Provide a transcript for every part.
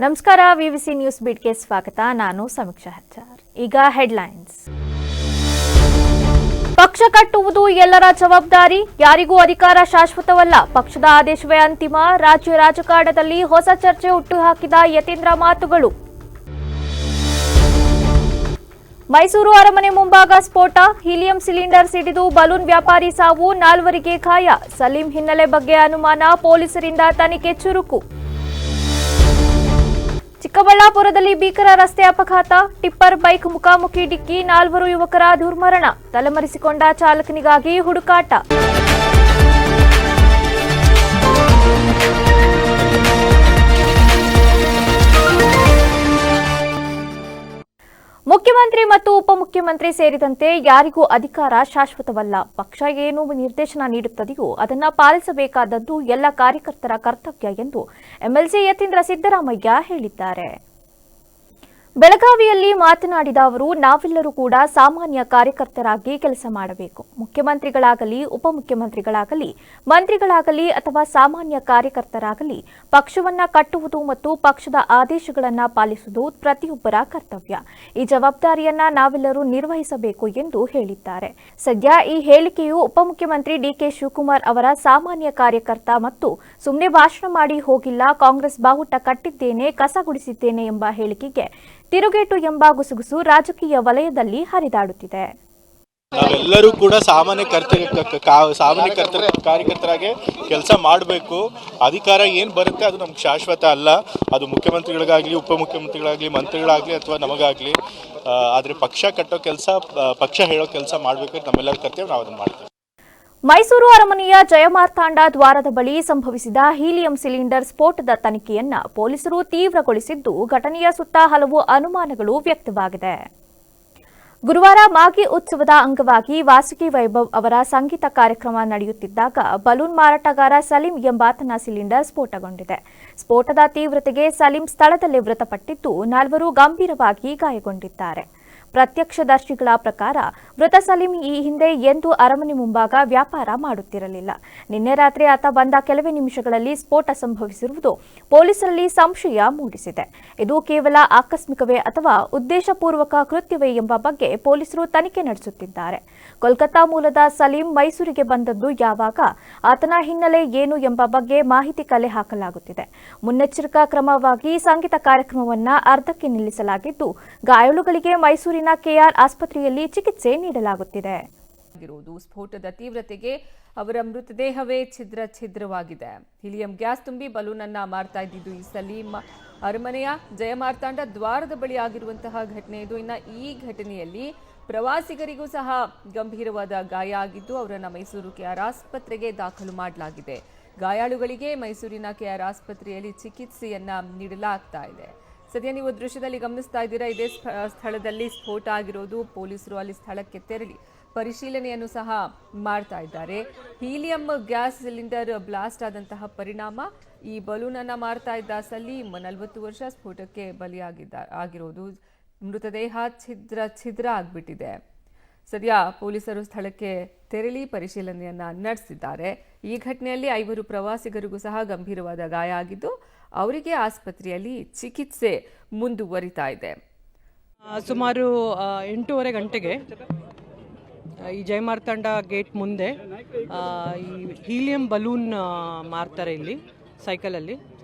ನಮಸ್ಕಾರ, ವಿವಿಸಿ ನ್ಯೂಸ್ ಬೀಟ್ಗೆ ಸ್ವಾಗತ. ನಾನು ಸಮೀಕ್ಷಾ ಹಚ್ಚಾರ್. ಈಗ ಹೆಡ್ಲೈನ್ಸ್. ಪಕ್ಷ ಕಟ್ಟುವುದು ಎಲ್ಲರ ಜವಾಬ್ದಾರಿ, ಯಾರಿಗೂ ಅಧಿಕಾರ ಶಾಶ್ವತವಲ್ಲ, ಪಕ್ಷದ ಆದೇಶವೇ ಅಂತಿಮ, ರಾಜ್ಯ ರಾಜಕಾರಣದಲ್ಲಿ ಹೊಸ ಚರ್ಚೆ ಹುಟ್ಟುಹಾಕಿದ ಯತೀಂದ್ರ ಮಾತುಗಳು. ಮೈಸೂರು ಅರಮನೆ ಮುಂಭಾಗ ಸ್ಫೋಟ, ಹೀಲಿಯಂ ಸಿಲಿಂಡರ್ ಸಿಡಿದು ಬಲೂನ್ ವ್ಯಾಪಾರಿ ಸಾವು, 4 ಗಾಯ. ಸಲೀಂ ಹಿನ್ನೆಲೆ ಬಗ್ಗೆ ಅನುಮಾನ, ಪೊಲೀಸರಿಂದ ತನಿಖೆ ಚುರುಕು. ಚಿಕ್ಕಬಳ್ಳಾಪುರದಲ್ಲಿ ಭೀಕರ ರಸ್ತೆ ಅಪಘಾತ, ಟಿಪ್ಪರ್ ಬೈಕ್ ಮುಖಾಮುಖಿ ಡಿಕ್ಕಿ, 4 ಯುವಕರ ದುರ್ಮರಣ, ತಲೆಮರೆಸಿಕೊಂಡ ಚಾಲಕನಿಗಾಗಿ ಹುಡುಕಾಟ. ಮುಖ್ಯಮಂತ್ರಿ ಮತ್ತು ಉಪಮುಖ್ಯಮಂತ್ರಿ ಸೇರಿದಂತೆ ಯಾರಿಗೂ ಅಧಿಕಾರ ಶಾಶ್ವತವಲ್ಲ. ಪಕ್ಷ ಏನು ನಿರ್ದೇಶನ ನೀಡುತ್ತದೆಯೋ ಅದನ್ನು ಪಾಲಿಸಬೇಕಾದದ್ದು ಎಲ್ಲ ಕಾರ್ಯಕರ್ತರ ಕರ್ತವ್ಯ ಎಂದು ಎಂಎಲ್ಸಿ ಯತೀಂದ್ರ ಸಿದ್ದರಾಮಯ್ಯ ಹೇಳಿದ್ದಾರೆ. ಬೆಳಗಾವಿಯಲ್ಲಿ ಮಾತನಾಡಿದ ಅವರು, ನಾವೆಲ್ಲರೂ ಕೂಡ ಸಾಮಾನ್ಯ ಕಾರ್ಯಕರ್ತರಾಗಿ ಕೆಲಸ ಮಾಡಬೇಕು. ಮುಖ್ಯಮಂತ್ರಿಗಳಾಗಲಿ, ಉಪಮುಖ್ಯಮಂತ್ರಿಗಳಾಗಲಿ, ಮಂತ್ರಿಗಳಾಗಲಿ ಅಥವಾ ಸಾಮಾನ್ಯ ಕಾರ್ಯಕರ್ತರಾಗಲಿ ಪಕ್ಷವನ್ನ ಕಟ್ಟುವುದು ಮತ್ತು ಪಕ್ಷದ ಆದೇಶಗಳನ್ನು ಪಾಲಿಸುವುದು ಪ್ರತಿಯೊಬ್ಬರ ಕರ್ತವ್ಯ. ಈ ಜವಾಬ್ದಾರಿಯನ್ನ ನಾವೆಲ್ಲರೂ ನಿರ್ವಹಿಸಬೇಕು ಎಂದು ಹೇಳಿದ್ದಾರೆ. ಸದ್ಯ ಈ ಹೇಳಿಕೆಯು ಉಪಮುಖ್ಯಮಂತ್ರಿ ಡಿಕೆ ಶಿವಕುಮಾರ್ ಅವರ ಸಾಮಾನ್ಯ ಕಾರ್ಯಕರ್ತ ಮತ್ತು ಸುಮ್ಮನೆ ಭಾಷಣ ಮಾಡಿ ಹೋಗಿಲ್ಲ, ಕಾಂಗ್ರೆಸ್ ಬಾವುಟ ಕಟ್ಟಿದ್ದೇನೆ, ಕಸ ಗುಡಿಸಿದ್ದೇನೆ ಎಂಬ ಹೇಳಿಕೆಗೆ ತಿರುಗೇಟು ಎಂಬ ಗುಸುಗುಸು ರಾಜಕೀಯ ವಲಯದಲ್ಲಿ ಹರಿದಾಡುತ್ತಿದೆ. ನಾವೆಲ್ಲರೂ ಕೂಡ ಸಾಮಾನ್ಯ ಕಾರ್ಯಕರ್ತರಾಗಿ ಕೆಲಸ ಮಾಡಬೇಕು. ಅಧಿಕಾರ ಏನು ಬರುತ್ತೆ ಅದು ನಮ್ಗೆ ಶಾಶ್ವತ ಅಲ್ಲ. ಅದು ಮುಖ್ಯಮಂತ್ರಿಗಳಿಗಾಗಲಿ, ಉಪಮುಖ್ಯಮಂತ್ರಿಗಳಾಗಲಿ, ಮಂತ್ರಿಗಳಾಗಲಿ ಅಥವಾ ನಮಗಾಗಲಿ. ಆದರೆ ಪಕ್ಷ ಕಟ್ಟೋ ಕೆಲಸ, ಪಕ್ಷ ಹೇಳೋ ಕೆಲಸ ಮಾಡಬೇಕಾದ್ರೆ ನಮ್ಮೆಲ್ಲರ ಕರ್ತವ್ಯ, ನಾವು ಅದನ್ನು ಮಾಡ್ತೀವಿ. ಮೈಸೂರು ಅರಮನೆಯ ಜಯಮಾರ್ತಾಂಡ ದ್ವಾರದ ಬಳಿ ಸಂಭವಿಸಿದ ಹೀಲಿಯಂ ಸಿಲಿಂಡರ್ ಸ್ಫೋಟದ ತನಿಖೆಯನ್ನ ಪೊಲೀಸರು ತೀವ್ರಗೊಳಿಸಿದ್ದು, ಘಟನೆಯ ಸುತ್ತ ಹಲವು ಅನುಮಾನಗಳು ವ್ಯಕ್ತವಾಗಿದೆ. ಗುರುವಾರ ಮಾಗಿ ಉತ್ಸವದ ಅಂಗವಾಗಿ ವಾಸುಕಿ ವೈಭವ್ ಅವರ ಸಂಗೀತ ಕಾರ್ಯಕ್ರಮ ನಡೆಯುತ್ತಿದ್ದಾಗ ಬಲೂನ್ ಮಾರಾಟಗಾರ ಸಲೀಂ ಎಂಬಾತನ ಸಿಲಿಂಡರ್ ಸ್ಫೋಟಗೊಂಡಿದೆ. ಸ್ಫೋಟದ ತೀವ್ರತೆಗೆ ಸಲೀಂ ಸ್ಥಳದಲ್ಲೇ ಮೃತಪಟ್ಟಿದ್ದು, 4 ಗಂಭೀರವಾಗಿ ಗಾಯಗೊಂಡಿದ್ದಾರೆ. ಪ್ರತ್ಯಕ್ಷದರ್ಶಿಗಳ ಪ್ರಕಾರ ಮೃತ ಸಲೀಂ ಈ ಹಿಂದೆ ಎಂದೂ ಅರಮನೆ ಮುಂಭಾಗ ವ್ಯಾಪಾರ ಮಾಡುತ್ತಿರಲಿಲ್ಲ. ನಿನ್ನೆ ರಾತ್ರಿ ಆತ ಬಂದ ಕೆಲವೇ ನಿಮಿಷಗಳಲ್ಲಿ ಸ್ಫೋಟ ಸಂಭವಿಸಿರುವುದು ಪೊಲೀಸರಲ್ಲಿ ಸಂಶಯ ಮೂಡಿಸಿದೆ. ಇದು ಕೇವಲ ಆಕಸ್ಮಿಕವೇ ಅಥವಾ ಉದ್ದೇಶಪೂರ್ವಕ ಕೃತ್ಯವೇ ಎಂಬ ಬಗ್ಗೆ ಪೊಲೀಸರು ತನಿಖೆ ನಡೆಸುತ್ತಿದ್ದಾರೆ. ಕೋಲ್ಕತ್ತಾ ಮೂಲದ ಸಲೀಂ ಮೈಸೂರಿಗೆ ಬಂದದ್ದು ಯಾವಾಗ, ಆತನ ಹಿನ್ನೆಲೆ ಏನು ಎಂಬ ಬಗ್ಗೆ ಮಾಹಿತಿ ಕಲೆ ಹಾಕಲಾಗುತ್ತಿದೆ. ಮುನ್ನೆಚ್ಚರಿಕಾ ಕ್ರಮವಾಗಿ ಸಂಗೀತ ಕಾರ್ಯಕ್ರಮವನ್ನು ಅರ್ಧಕ್ಕೆ ನಿಲ್ಲಿಸಲಾಗಿದ್ದು, ಗಾಯಾಳುಗಳಿಗೆ ಮೈಸೂರಿನ ಕೆಆರ್ ಆಸ್ಪತ್ರೆಯಲ್ಲಿ ಚಿಕಿತ್ಸೆ ನೀಡಲಾಗುತ್ತಿದೆ. ಸ್ಫೋಟದ ತೀವ್ರತೆಗೆ ಅವರ ಮೃತದೇಹವೇ ಛಿದ್ರವಾಗಿದೆ. ಹೀಲಿಯಂ ಗ್ಯಾಸ್ ತುಂಬಿ ಬಲೂನ್ ಅನ್ನ ಮಾರ್ತಾ ಇದ್ದಿದ್ದು ಈ ಸಲೀಂ ಅರಮನೆಯ ಜಯಮಾರ್ತಾಂಡ ದ್ವಾರದ ಬಳಿ ಆಗಿರುವಂತಹ ಘಟನೆ ಇದು. ಇನ್ನು ಈ ಘಟನೆಯಲ್ಲಿ ಪ್ರವಾಸಿಗರಿಗೂ ಸಹ ಗಂಭೀರವಾದ ಗಾಯ ಆಗಿದ್ದು, ಅವರನ್ನು ಮೈಸೂರು ಕೆಆರ್ ಆಸ್ಪತ್ರೆಗೆ ದಾಖಲು ಮಾಡಲಾಗಿದೆ. ಗಾಯಾಳುಗಳಿಗೆ ಮೈಸೂರಿನ ಕೆಆರ್ ಆಸ್ಪತ್ರೆಯಲ್ಲಿ ಚಿಕಿತ್ಸೆಯನ್ನ ನೀಡಲಾಗ್ತಾ ಇದೆ. ಸದ್ಯ ನೀವು ದೃಶ್ಯದಲ್ಲಿ ಗಮನಿಸ್ತಾ ಇದ್ದೀರಾ, ಇದೇ ಸ್ಥಳದಲ್ಲಿ ಸ್ಫೋಟ ಆಗಿರೋದು. ಪೊಲೀಸರು ಅಲ್ಲಿ ಸ್ಥಳಕ್ಕೆ ತೆರಳಿ ಪರಿಶೀಲನೆಯನ್ನು ಸಹ ಮಾಡ್ತಾ ಇದ್ದಾರೆ. ಹೀಲಿಯಂ ಗ್ಯಾಸ್ ಸಿಲಿಂಡರ್ ಬ್ಲಾಸ್ಟ್ ಆದಂತಹ ಪರಿಣಾಮ ಈ ಬಲೂನ್ ಅನ್ನ ಮಾರ್ತಾ ಇದ್ದ ಸಲೀಂ 40 ವರ್ಷ ಸ್ಫೋಟಕ್ಕೆ ಆಗಿರೋದು. ಮೃತದೇಹ ಛಿದ್ರ ಆಗ್ಬಿಟ್ಟಿದೆ. ಸದ್ಯ ಪೊಲೀಸರು ಸ್ಥಳಕ್ಕೆ ತೆರಳಿ ಪರಿಶೀಲನೆಯನ್ನ ನಡೆಸಿದ್ದಾರೆ. ಈ ಘಟನೆಯಲ್ಲಿ 5 ಪ್ರವಾಸಿಗರಿಗೂ ಸಹ ಗಂಭೀರವಾದ ಗಾಯ ಆಗಿದ್ದು, ಅವರಿಗೆ ಆಸ್ಪತ್ರೆಯಲ್ಲಿ ಚಿಕಿತ್ಸೆ ಮುಂದುವರಿತಾ ಇದೆ. ಸುಮಾರು 8:30 ಗಂಟೆಗೆ ಈ ಜಯಮಾರ್ತಾಂಡ ಗೇಟ್ ಮುಂದೆ ಈ ಹೀಲಿಯಂ ಬಲೂನ್ ಮಾರ್ತಾರೆ ಇಲ್ಲಿ ಸೈಕಲಲ್ಲಿ.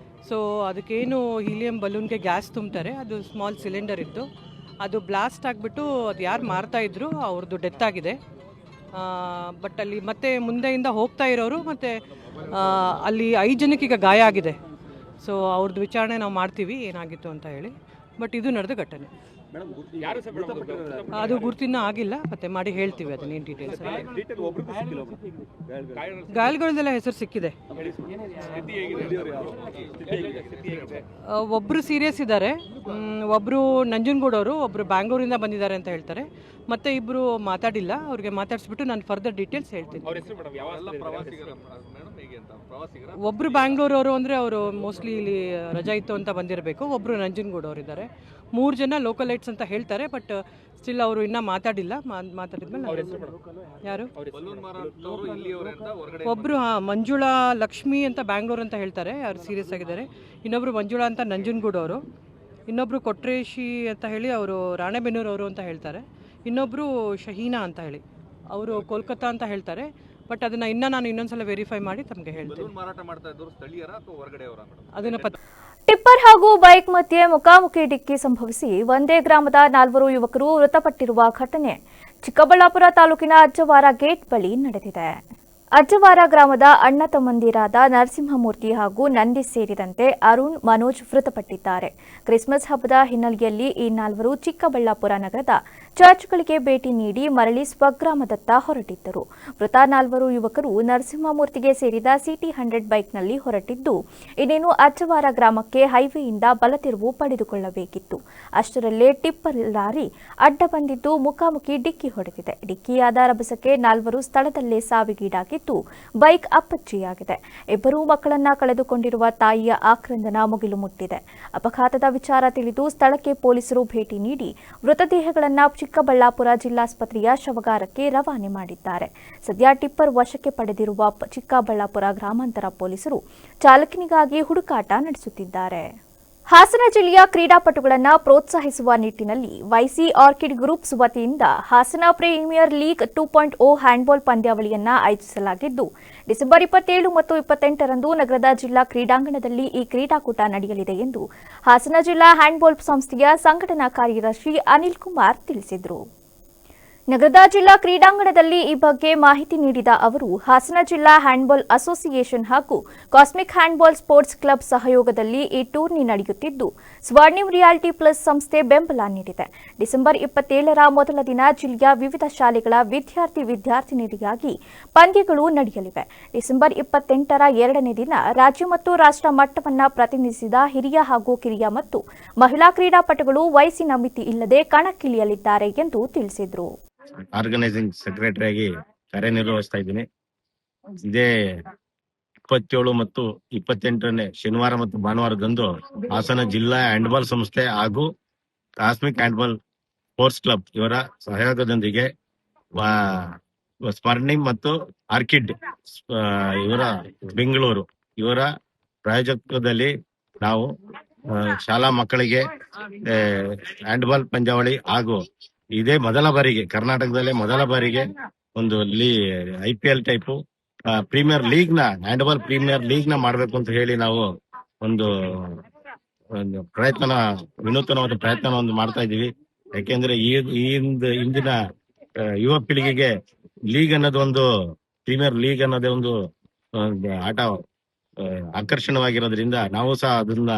ಸೊ ಅದಕ್ಕೇನು ಹೀಲಿಯಂ ಬಲೂನ್ಗೆ ಗ್ಯಾಸ್ ತುಂಬ್ತಾರೆ, ಅದು ಸ್ಮಾಲ್ ಸಿಲಿಂಡರ್ ಇತ್ತು. ಅದು ಬ್ಲಾಸ್ಟ್ ಆಗಿಬಿಟ್ಟು ಅದು ಯಾರು ಮಾರ್ತಾಯಿದ್ರು ಅವ್ರದ್ದು ಡೆತ್ ಆಗಿದೆ. ಬಟ್ ಅಲ್ಲಿ ಮತ್ತೆ ಮುಂದೆಯಿಂದ ಹೋಗ್ತಾ ಇರೋರು ಮತ್ತು ಅಲ್ಲಿ 5 ಜನಕ್ಕೆ ಈಗ ಗಾಯ ಆಗಿದೆ. ಸೊ ಅವ್ರದ್ದು ವಿಚಾರಣೆ ನಾವು ಮಾಡ್ತೀವಿ ಏನಾಗಿತ್ತು ಅಂತ ಹೇಳಿ. ಬಟ್ ಇದು ನಡೆದ ಘಟನೆ. ಅದು ಗುರುತಿನ ಆಗಿಲ್ಲ, ಮತ್ತೆ ಮಾಡಿ ಹೇಳ್ತೀವಿ ಅದನ್ನೇನು ಡೀಟೇಲ್ಸ್. ಗಾಯಗಳದೆಲ್ಲ ಹೆಸರು ಸಿಕ್ಕಿದೆ. ಒಬ್ಬರು ಸೀರಿಯಸ್ ಇದ್ದಾರೆ, ಒಬ್ಬರು ನಂಜನಗೂಡವರು, ಒಬ್ಬರು ಬ್ಯಾಂಗ್ಳೂರಿಂದ ಬಂದಿದ್ದಾರೆ ಅಂತ ಹೇಳ್ತಾರೆ. ಮತ್ತೆ ಇಬ್ಬರು ಮಾತಾಡಿಲ್ಲ, ಅವ್ರಿಗೆ ಮಾತಾಡಿಸ್ಬಿಟ್ಟು ನಾನು ಫರ್ದರ್ ಡೀಟೇಲ್ಸ್ ಹೇಳ್ತೀನಿ. ಒಬ್ಬರು ಬ್ಯಾಂಗ್ಳೂರವರು ಅಂದರೆ ಅವರು ಮೋಸ್ಟ್ಲಿ ಇಲ್ಲಿ ರಜಾ ಇತ್ತು ಅಂತ ಬಂದಿರಬೇಕು. ಒಬ್ಬರು ನಂಜನಗೂಡವರು ಇದ್ದಾರೆ. 3 ಜನ ಲೋಕಲೈಟ್ ಅಪ್ಡೇಟ್ಸ್ ಅಂತ ಹೇಳ್ತಾರೆ. ಬಟ್ ಸ್ಟಿಲ್ ಅವರು ಇನ್ನೂ ಮಾತಾಡಿಲ್ಲ. ಮಾತಾಡಿದ್ಮೇಲೆ ಯಾರು ಒಬ್ಬರು ಮಂಜುಳಾ ಲಕ್ಷ್ಮಿ ಅಂತ ಬ್ಯಾಂಗ್ಳೂರ್ ಅಂತ ಹೇಳ್ತಾರೆ, ಅವ್ರು ಸೀರಿಯಸ್ ಆಗಿದ್ದಾರೆ. ಇನ್ನೊಬ್ಬರು ಮಂಜುಳಾ ಅಂತ ನಂಜನಗೂಡು ಅವರು. ಇನ್ನೊಬ್ಬರು ಕೊಟ್ರೇಶಿ ಅಂತ ಹೇಳಿ ಅವರು ರಾಣೆಬೆನ್ನೂರು ಅವರು ಅಂತ ಹೇಳ್ತಾರೆ. ಇನ್ನೊಬ್ಬರು ಶಹೀನಾ ಅಂತ ಹೇಳಿ ಅವರು ಕೋಲ್ಕತ್ತಾ ಅಂತ ಹೇಳ್ತಾರೆ. ಬಟ್ ಅದನ್ನು ನಾನು ಇನ್ನೊಂದ್ಸಲ ವೆರಿಫೈ ಮಾಡಿ ತಮಗೆ ಹೇಳ್ತೀನಿ. ಅದನ್ನು ಟಿಪ್ಪರ್ ಹಾಗೂ ಬೈಕ್ ಮಧ್ಯೆ ಮುಖಾಮುಖಿ ಡಿಕ್ಕಿ ಸಂಭವಿಸಿ ಒಂದೇ ಗ್ರಾಮದ 4 ಯುವಕರು ಮೃತಪಟ್ಟಿರುವ ಘಟನೆ ಚಿಕ್ಕಬಳ್ಳಾಪುರ ತಾಲೂಕಿನ ಅಜ್ಜವಾರ ಗೇಟ್ ಬಳಿ ನಡೆದಿದೆ. ಅಜ್ಜವಾರ ಗ್ರಾಮದ ಅಣ್ಣ ತಮ್ಮಂದಿರಾದ ನರಸಿಂಹಮೂರ್ತಿ ಹಾಗೂ ನಂದಿ ಸೇರಿದಂತೆ ಅರುಣ್, ಮನೋಜ್ ಮೃತಪಟ್ಟಿದ್ದಾರೆ. ಕ್ರಿಸ್ಮಸ್ ಹಬ್ಬದ ಹಿನ್ನೆಲೆಯಲ್ಲಿ ಈ 4 ಚಿಕ್ಕಬಳ್ಳಾಪುರ ನಗರದ ಚರ್ಚ್ಗಳಿಗೆ ಭೇಟಿ ನೀಡಿ ಮರಳಿ ಸ್ವಗ್ರಾಮದತ್ತ ಹೊರಟಿದ್ದರು. ಮೃತ 4 ಯುವಕರು ನರಸಿಂಹಮೂರ್ತಿಗೆ ಸೇರಿದ ಸಿಟಿ 100 ಬೈಕ್ನಲ್ಲಿ ಹೊರಟಿದ್ದು, ಇನ್ನೇನು ಅಜ್ಜವಾರ ಗ್ರಾಮಕ್ಕೆ ಹೈವೇಯಿಂದ ಬಲತಿರುವು ಪಡೆದುಕೊಳ್ಳಬೇಕಿತ್ತು. ಅಷ್ಟರಲ್ಲೇ ಟಿಪ್ಪರ್ ಲಾರಿ ಅಡ್ಡ ಬಂದಿದ್ದು ಮುಖಾಮುಖಿ ಡಿಕ್ಕಿ ಹೊಡೆದಿದೆ. ಡಿಕ್ಕಿಯಾದ ರಭಸಕ್ಕೆ 4 ಸ್ಥಳದಲ್ಲೇ ಸಾವಿಗೀಡಾಗಿದ್ದು, ಬೈಕ್ ಅಪ್ಪಚ್ಚಿಯಾಗಿದೆ. 2 ಮಕ್ಕಳನ್ನ ಕಳೆದುಕೊಂಡಿರುವ ತಾಯಿಯ ಆಕ್ರಂದನ ಮುಗಿಲು ಮುಟ್ಟಿದೆ. ಅಪಘಾತದ ವಿಚಾರ ತಿಳಿದು ಸ್ಥಳಕ್ಕೆ ಪೊಲೀಸರು ಭೇಟಿ ನೀಡಿ ಮೃತದೇಹಗಳನ್ನು ಚಿಕ್ಕಬಳ್ಳಾಪುರ ಜಿಲ್ಲಾಸ್ಪತ್ರೆಯ ಶವಗಾರಕ್ಕೆ ರವಾನೆ ಮಾಡಿದ್ದಾರೆ. ಸದ್ಯ ಟಿಪ್ಪರ್ ವಶಕ್ಕೆ ಪಡೆದಿರುವ ಚಿಕ್ಕಬಳ್ಳಾಪುರ ಗ್ರಾಮಾಂತರ ಪೊಲೀಸರು ಚಾಲಕನಿಗಾಗಿ ಹುಡುಕಾಟ ನಡೆಸುತ್ತಿದ್ದಾರೆ. ಹಾಸನ ಜಿಲ್ಲೆಯ ಕ್ರೀಡಾಪಟುಗಳನ್ನು ಪ್ರೋತ್ಸಾಹಿಸುವ ನಿಟ್ಟಿನಲ್ಲಿ ವೈಸಿ ಆರ್ಕಿಡ್ ಗ್ರೂಪ್ಸ್ ವತಿಯಿಂದ ಹಾಸನ ಪ್ರೀಮಿಯರ್ ಲೀಗ್ 2.0 ಹ್ಯಾಂಡ್ಬಾಲ್ ಪಂದ್ಯಾವಳಿಯನ್ನು ಆಯೋಜಿಸಲಾಗಿದ್ದು, ಡಿಸೆಂಬರ್ 27 ಮತ್ತು 28ರಂದು ನಗರದ ಜಿಲ್ಲಾ ಕ್ರೀಡಾಂಗಣದಲ್ಲಿ ಈ ಕ್ರೀಡಾಕೂಟ ನಡೆಯಲಿದೆ ಎಂದು ಹಾಸನ ಜಿಲ್ಲಾ ಹ್ಯಾಂಡ್ಬಾಲ್ ಸಂಸ್ಥೆಯ ಸಂಘಟನಾ ಕಾರ್ಯದರ್ಶಿ ಅನಿಲ್ ಕುಮಾರ್ ತಿಳಿಸಿದರು. ನಗರದ ಜಿಲ್ಲಾ ಕ್ರೀಡಾಂಗಣದಲ್ಲಿ ಈ ಬಗ್ಗೆ ಮಾಹಿತಿ ನೀಡಿದ ಅವರು, ಹಾಸನ ಜಿಲ್ಲಾ ಹ್ಯಾಂಡ್ಬಾಲ್ ಅಸೋಸಿಯೇಷನ್ ಹಾಗೂ ಕಾಸ್ಮಿಕ್ ಹ್ಯಾಂಡ್ಬಾಲ್ ಸ್ಪೋರ್ಟ್ಸ್ ಕ್ಲಬ್ ಸಹಯೋಗದಲ್ಲಿ ಈ ಟೂರ್ನಿ ನಡೆಯುತ್ತಿದ್ದು, ಸ್ವರ್ಣಿಮ್ ರಿಯಾಲಿಟಿ ಪ್ಲಸ್ ಸಂಸ್ಥೆ ಬೆಂಬಲ ನೀಡಿದೆ. ಡಿಸೆಂಬರ್ 27ರ ಮೊದಲ ದಿನ ಜಿಲ್ಲೆಯ ವಿವಿಧ ಶಾಲೆಗಳ ವಿದ್ಯಾರ್ಥಿನಿಯರಿಗಾಗಿ ಪಂದ್ಯಗಳು ನಡೆಯಲಿವೆ. ಡಿಸೆಂಬರ್ 28ರ 2ನೇ ದಿನ ರಾಜ್ಯ ಮತ್ತು ರಾಷ್ಟ್ರ ಮಟ್ಟವನ್ನು ಪ್ರತಿನಿಧಿಸಿದ ಹಿರಿಯ ಹಾಗೂ ಕಿರಿಯ ಮತ್ತು ಮಹಿಳಾ ಕ್ರೀಡಾಪಟುಗಳು ವಯಸ್ಸಿನ ಮಿತಿ ಇಲ್ಲದೆ ಕಣಕ್ಕಿಳಿಯಲಿದ್ದಾರೆ ಎಂದು ತಿಳಿಸಿದರು. ಆರ್ಗನೈಸಿಂಗ್ ಸೆಕ್ರೆಟರಿ ಆಗಿ ಕಾರ್ಯನಿರ್ವಹಿಸ್ತಾ ಇದ್ದೀನಿ. ಇದೇ 27 ಮತ್ತು 28ನೇ ಶನಿವಾರ ಮತ್ತು ಭಾನುವಾರದಂದು ಹಾಸನ ಜಿಲ್ಲಾ ಹ್ಯಾಂಡ್ಬಾಲ್ ಸಂಸ್ಥೆ ಹಾಗೂ ಕಾಸ್ಮಿಕ್ ಹ್ಯಾಂಡ್ಬಾಲ್ ಸ್ಪೋರ್ಟ್ಸ್ ಕ್ಲಬ್ ಇವರ ಸಹಯೋಗದೊಂದಿಗೆ ಸ್ವರ್ಣಿಮ್ ಮತ್ತು ಆರ್ಕಿಡ್ ಇವರ ಬೆಂಗಳೂರು ಇವರ ಪ್ರಾಯೋಜಕದಲ್ಲಿ ನಾವು ಶಾಲಾ ಮಕ್ಕಳಿಗೆ ಹ್ಯಾಂಡ್ಬಾಲ್ ಪಂದ್ಯಾವಳಿ ಹಾಗೂ ಇದೇ ಮೊದಲ ಬಾರಿಗೆ ಕರ್ನಾಟಕದಲ್ಲೇ ಮೊದಲ ಬಾರಿಗೆ ಒಂದು IPL ಟೈಪು ಪ್ರೀಮಿಯರ್ ಲೀಗ್ ನ ಹ್ಯಾಂಡ್ಬಾಲ್ ಪ್ರೀಮಿಯರ್ ಲೀಗ್ ನ ಮಾಡ್ಬೇಕು ಅಂತ ಹೇಳಿ ನಾವು ಒಂದು ವಿನೂತನವಾದ ಪ್ರಯತ್ನ ಮಾಡ್ತಾ ಇದೀವಿ. ಯಾಕೆಂದ್ರೆ ಇಂದಿನ ಯುವ ಪೀಳಿಗೆಗೆ ಲೀಗ್ ಅನ್ನೋದು ಒಂದು ಪ್ರೀಮಿಯರ್ ಲೀಗ್ ಅನ್ನೋದೇ ಒಂದು ಆಟ ಆಕರ್ಷಣವಾಗಿರೋದ್ರಿಂದ ನಾವು ಸಹ ಅದನ್ನ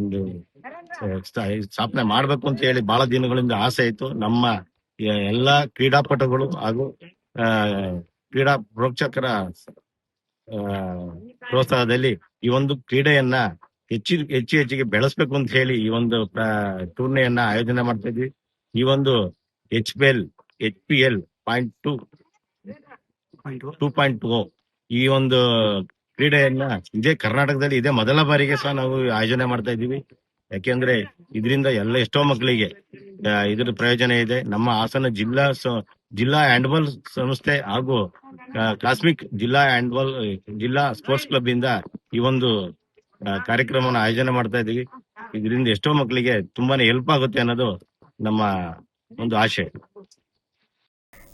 ಒಂದು ಸ್ಥಾಪನೆ ಮಾಡ್ಬೇಕು ಅಂತ ಹೇಳಿ ಬಹಳ ದಿನಗಳಿಂದ ಆಸೆ ಇತ್ತು. ನಮ್ಮ ಎಲ್ಲಾ ಕ್ರೀಡಾಪಟುಗಳು ಹಾಗೂ ಕ್ರೀಡಾ ಪ್ರೋಕ್ಷಕರ ಪ್ರೋತ್ಸಾಹದಲ್ಲಿ ಈ ಒಂದು ಕ್ರೀಡೆಯನ್ನ ಹೆಚ್ಚಿಗೆ ಬೆಳೆಸ್ಬೇಕು ಅಂತ ಹೇಳಿ ಈ ಒಂದು ಟೂರ್ನಿಯನ್ನ ಆಯೋಜನೆ ಮಾಡ್ತಾ ಇದ್ವಿ. ಈ ಒಂದು HPL 2.0 ಈ ಒಂದು ಕ್ರೀಡೆಯನ್ನ ಇದೇ ಕರ್ನಾಟಕದಲ್ಲಿ ಇದೇ ಮೊದಲ ಬಾರಿಗೆ ಸಹ ನಾವು ಆಯೋಜನೆ ಮಾಡ್ತಾ ಇದ್ದೀವಿ. ಯಾಕೆಂದ್ರೆ ಇದರಿಂದ ಎಷ್ಟೋ ಮಕ್ಕಳಿಗೆ ಇದ್ರ ಪ್ರಯೋಜನ ಇದೆ. ನಮ್ಮ ಹಾಸನ ಜಿಲ್ಲಾ ಹ್ಯಾಂಡ್ಬಾಲ್ ಸಂಸ್ಥೆ ಹಾಗೂ ಕಾಸ್ಮಿಕ್ ಜಿಲ್ಲಾ ಸ್ಪೋರ್ಟ್ಸ್ ಕ್ಲಬ್ ಇಂದ ಈ ಒಂದು ಕಾರ್ಯಕ್ರಮವನ್ನು ಆಯೋಜನೆ ಮಾಡ್ತಾ ಇದ್ದೀವಿ. ಇದರಿಂದ ಎಷ್ಟೋ ಮಕ್ಕಳಿಗೆ ತುಂಬಾನೇ ಹೆಲ್ಪ್ ಆಗುತ್ತೆ ಅನ್ನೋದು ನಮ್ಮ ಒಂದು ಆಶೆ.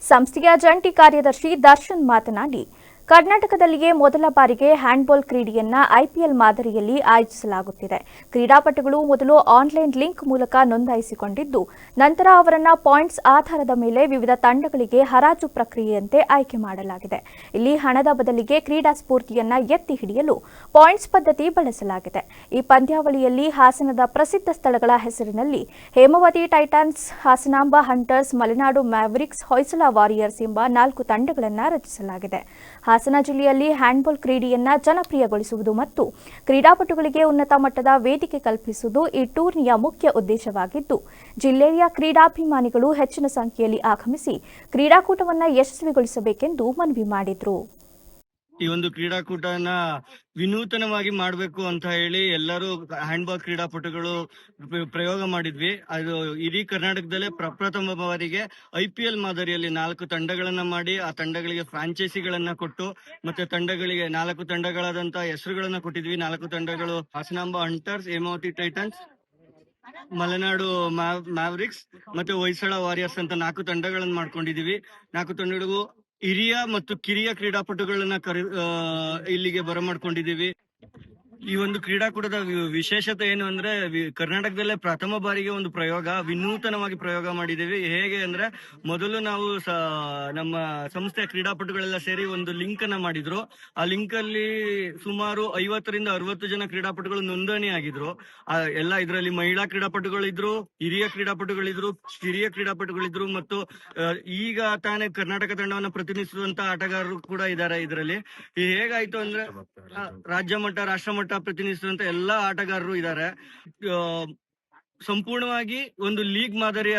ಸಂಸ್ಥೆಯ ಜಂಟಿ ಕಾರ್ಯದರ್ಶಿ ದರ್ಶನ್ ಮಾತನಾಡಿ, ಕರ್ನಾಟಕದಲ್ಲಿಯೇ ಮೊದಲ ಬಾರಿಗೆ ಹ್ಯಾಂಡ್ಬಾಲ್ ಕ್ರೀಡೆಯನ್ನ IPL ಮಾದರಿಯಲ್ಲಿ ಆಯೋಜಿಸಲಾಗುತ್ತಿದೆ. ಕ್ರೀಡಾಪಟುಗಳು ಮೊದಲು ಆನ್ಲೈನ್ ಲಿಂಕ್ ಮೂಲಕ ನೋಂದಾಯಿಸಿಕೊಂಡಿದ್ದು, ನಂತರ ಅವರನ್ನ ಪಾಯಿಂಟ್ಸ್ ಆಧಾರದ ಮೇಲೆ ವಿವಿಧ ತಂಡಗಳಿಗೆ ಹರಾಜು ಪ್ರಕ್ರಿಯೆಯಂತೆ ಆಯ್ಕೆ ಮಾಡಲಾಗಿದೆ. ಇಲ್ಲಿ ಹಣದ ಬದಲಿಗೆ ಕ್ರೀಡಾ ಸ್ಫೂರ್ತಿಯನ್ನ ಎತ್ತಿ ಹಿಡಿಯಲು ಪಾಯಿಂಟ್ಸ್ ಪದ್ಧತಿ ಬಳಸಲಾಗಿದೆ. ಈ ಪಂದ್ಯಾವಳಿಯಲ್ಲಿ ಹಾಸನದ ಪ್ರಸಿದ್ಧ ಸ್ಥಳಗಳ ಹೆಸರಿನಲ್ಲಿ Hemavathi Titans, Hasanamba Hunters, Malenadu Mavericks, Hoysala Warriors ಎಂಬ 4 ತಂಡಗಳನ್ನು ರಚಿಸಲಾಗಿದೆ. ಹಾಸನ ಜಿಲ್ಲೆಯಲ್ಲಿ ಹ್ಯಾಂಡ್ಬಾಲ್ ಕ್ರೀಡೆಯನ್ನ ಜನಪ್ರಿಯಗೊಳಿಸುವುದು ಮತ್ತು ಕ್ರೀಡಾಪಟುಗಳಿಗೆ ಉನ್ನತ ಮಟ್ಟದ ವೇದಿಕೆ ಕಲ್ಪಿಸುವುದು ಈ ಟೂರ್ನಿಯ ಮುಖ್ಯ ಉದ್ದೇಶವಾಗಿದ್ದು, ಜಿಲ್ಲೆಯ ಕ್ರೀಡಾಭಿಮಾನಿಗಳು ಹೆಚ್ಚಿನ ಸಂಖ್ಯೆಯಲ್ಲಿ ಆಗಮಿಸಿ ಕ್ರೀಡಾಕೂಟವನ್ನು ಯಶಸ್ವಿಗೊಳಿಸಬೇಕೆಂದು ಮನವಿ ಮಾಡಿದರು. ಈ ಒಂದು ಕ್ರೀಡಾಕೂಟನ ವಿನೂತನವಾಗಿ ಮಾಡಬೇಕು ಅಂತ ಹೇಳಿ ಎಲ್ಲರೂ ಹ್ಯಾಂಡ್ಬಾಲ್ ಕ್ರೀಡಾಪಟುಗಳು ಪ್ರಯೋಗ ಮಾಡಿದ್ವಿ. ಅದು ಇಡೀ ಕರ್ನಾಟಕದಲ್ಲೇ ಪ್ರಪ್ರಥಮ ಬಾರಿಗೆ IPL ಮಾದರಿಯಲ್ಲಿ 4 ತಂಡಗಳನ್ನ ಮಾಡಿ ಆ ತಂಡಗಳಿಗೆ ಫ್ರಾಂಚೈಸಿಗಳನ್ನ ಕೊಟ್ಟು ಮತ್ತೆ ತಂಡಗಳಿಗೆ 4 ತಂಡಗಳಾದಂತ ಹೆಸರುಗಳನ್ನ ಕೊಟ್ಟಿದ್ವಿ. 4 ತಂಡಗಳು ಹಾಸನಾಂಬ ಹಂಟರ್ಸ್, ಹೇಮಾವತಿ ಟೈಟನ್ಸ್, ಮಲೆನಾಡು ಮ್ಯಾವ್ರಿಕ್ಸ್ ಮತ್ತೆ ಹೊಯ್ಸಳ ವಾರಿಯರ್ಸ್ ಅಂತ 4 ತಂಡಗಳನ್ನ ಮಾಡ್ಕೊಂಡಿದೀವಿ. 4 ತಂಡಗಳಿಗೂ ಹಿರಿಯ ಮತ್ತು ಕಿರಿಯ ಕ್ರೀಡಾಪಟುಗಳನ್ನ ಇಲ್ಲಿಗೆ ಬರಮಾಡ್ಕೊಂಡಿದೀವಿ. ಈ ಒಂದು ಕ್ರೀಡಾಕೂಟದ ವಿಶೇಷತೆ ಏನು ಅಂದ್ರೆ ಕರ್ನಾಟಕದಲ್ಲೇ ಪ್ರಥಮ ಬಾರಿಗೆ ಒಂದು ವಿನೂತನವಾಗಿ ಪ್ರಯೋಗ ಮಾಡಿದೀವಿ. ಹೇಗೆ ಅಂದ್ರೆ ಮೊದಲು ನಾವು ನಮ್ಮ ಸಂಸ್ಥೆಯ ಕ್ರೀಡಾಪಟುಗಳೆಲ್ಲ ಸೇರಿ ಒಂದು ಲಿಂಕ್ ಅನ್ನ ಮಾಡಿದ್ರು. ಆ ಲಿಂಕ್ ಅಲ್ಲಿ ಸುಮಾರು 50 ರಿಂದ 60 ಜನ ಕ್ರೀಡಾಪಟುಗಳು ನೋಂದಣಿ ಆಗಿದ್ರು. ಎಲ್ಲ ಇದರಲ್ಲಿ ಮಹಿಳಾ ಕ್ರೀಡಾಪಟುಗಳಿದ್ರು, ಹಿರಿಯ ಕ್ರೀಡಾಪಟುಗಳಿದ್ರು, ಕಿರಿಯ ಕ್ರೀಡಾಪಟುಗಳಿದ್ರು ಮತ್ತು ಈಗ ತಾನೇ ಕರ್ನಾಟಕ ತಂಡವನ್ನ ಪ್ರತಿನಿಧಿಸುವಂತ ಆಟಗಾರರು ಕೂಡ ಇದ್ದಾರೆ. ಇದರಲ್ಲಿ ಹೇಗಾಯ್ತು ಅಂದ್ರೆ ರಾಜ್ಯ ಮಟ್ಟ, ರಾಷ್ಟ್ರ ಮಟ್ಟ ಪ್ರತಿನಿಧಿಸುವಂತ ಎಲ್ಲಾ ಆಟಗಾರರು ಇದ್ದಾರೆ. ಸಂಪೂರ್ಣವಾಗಿ ಒಂದು ಲೀಗ್ ಮಾದರಿಯ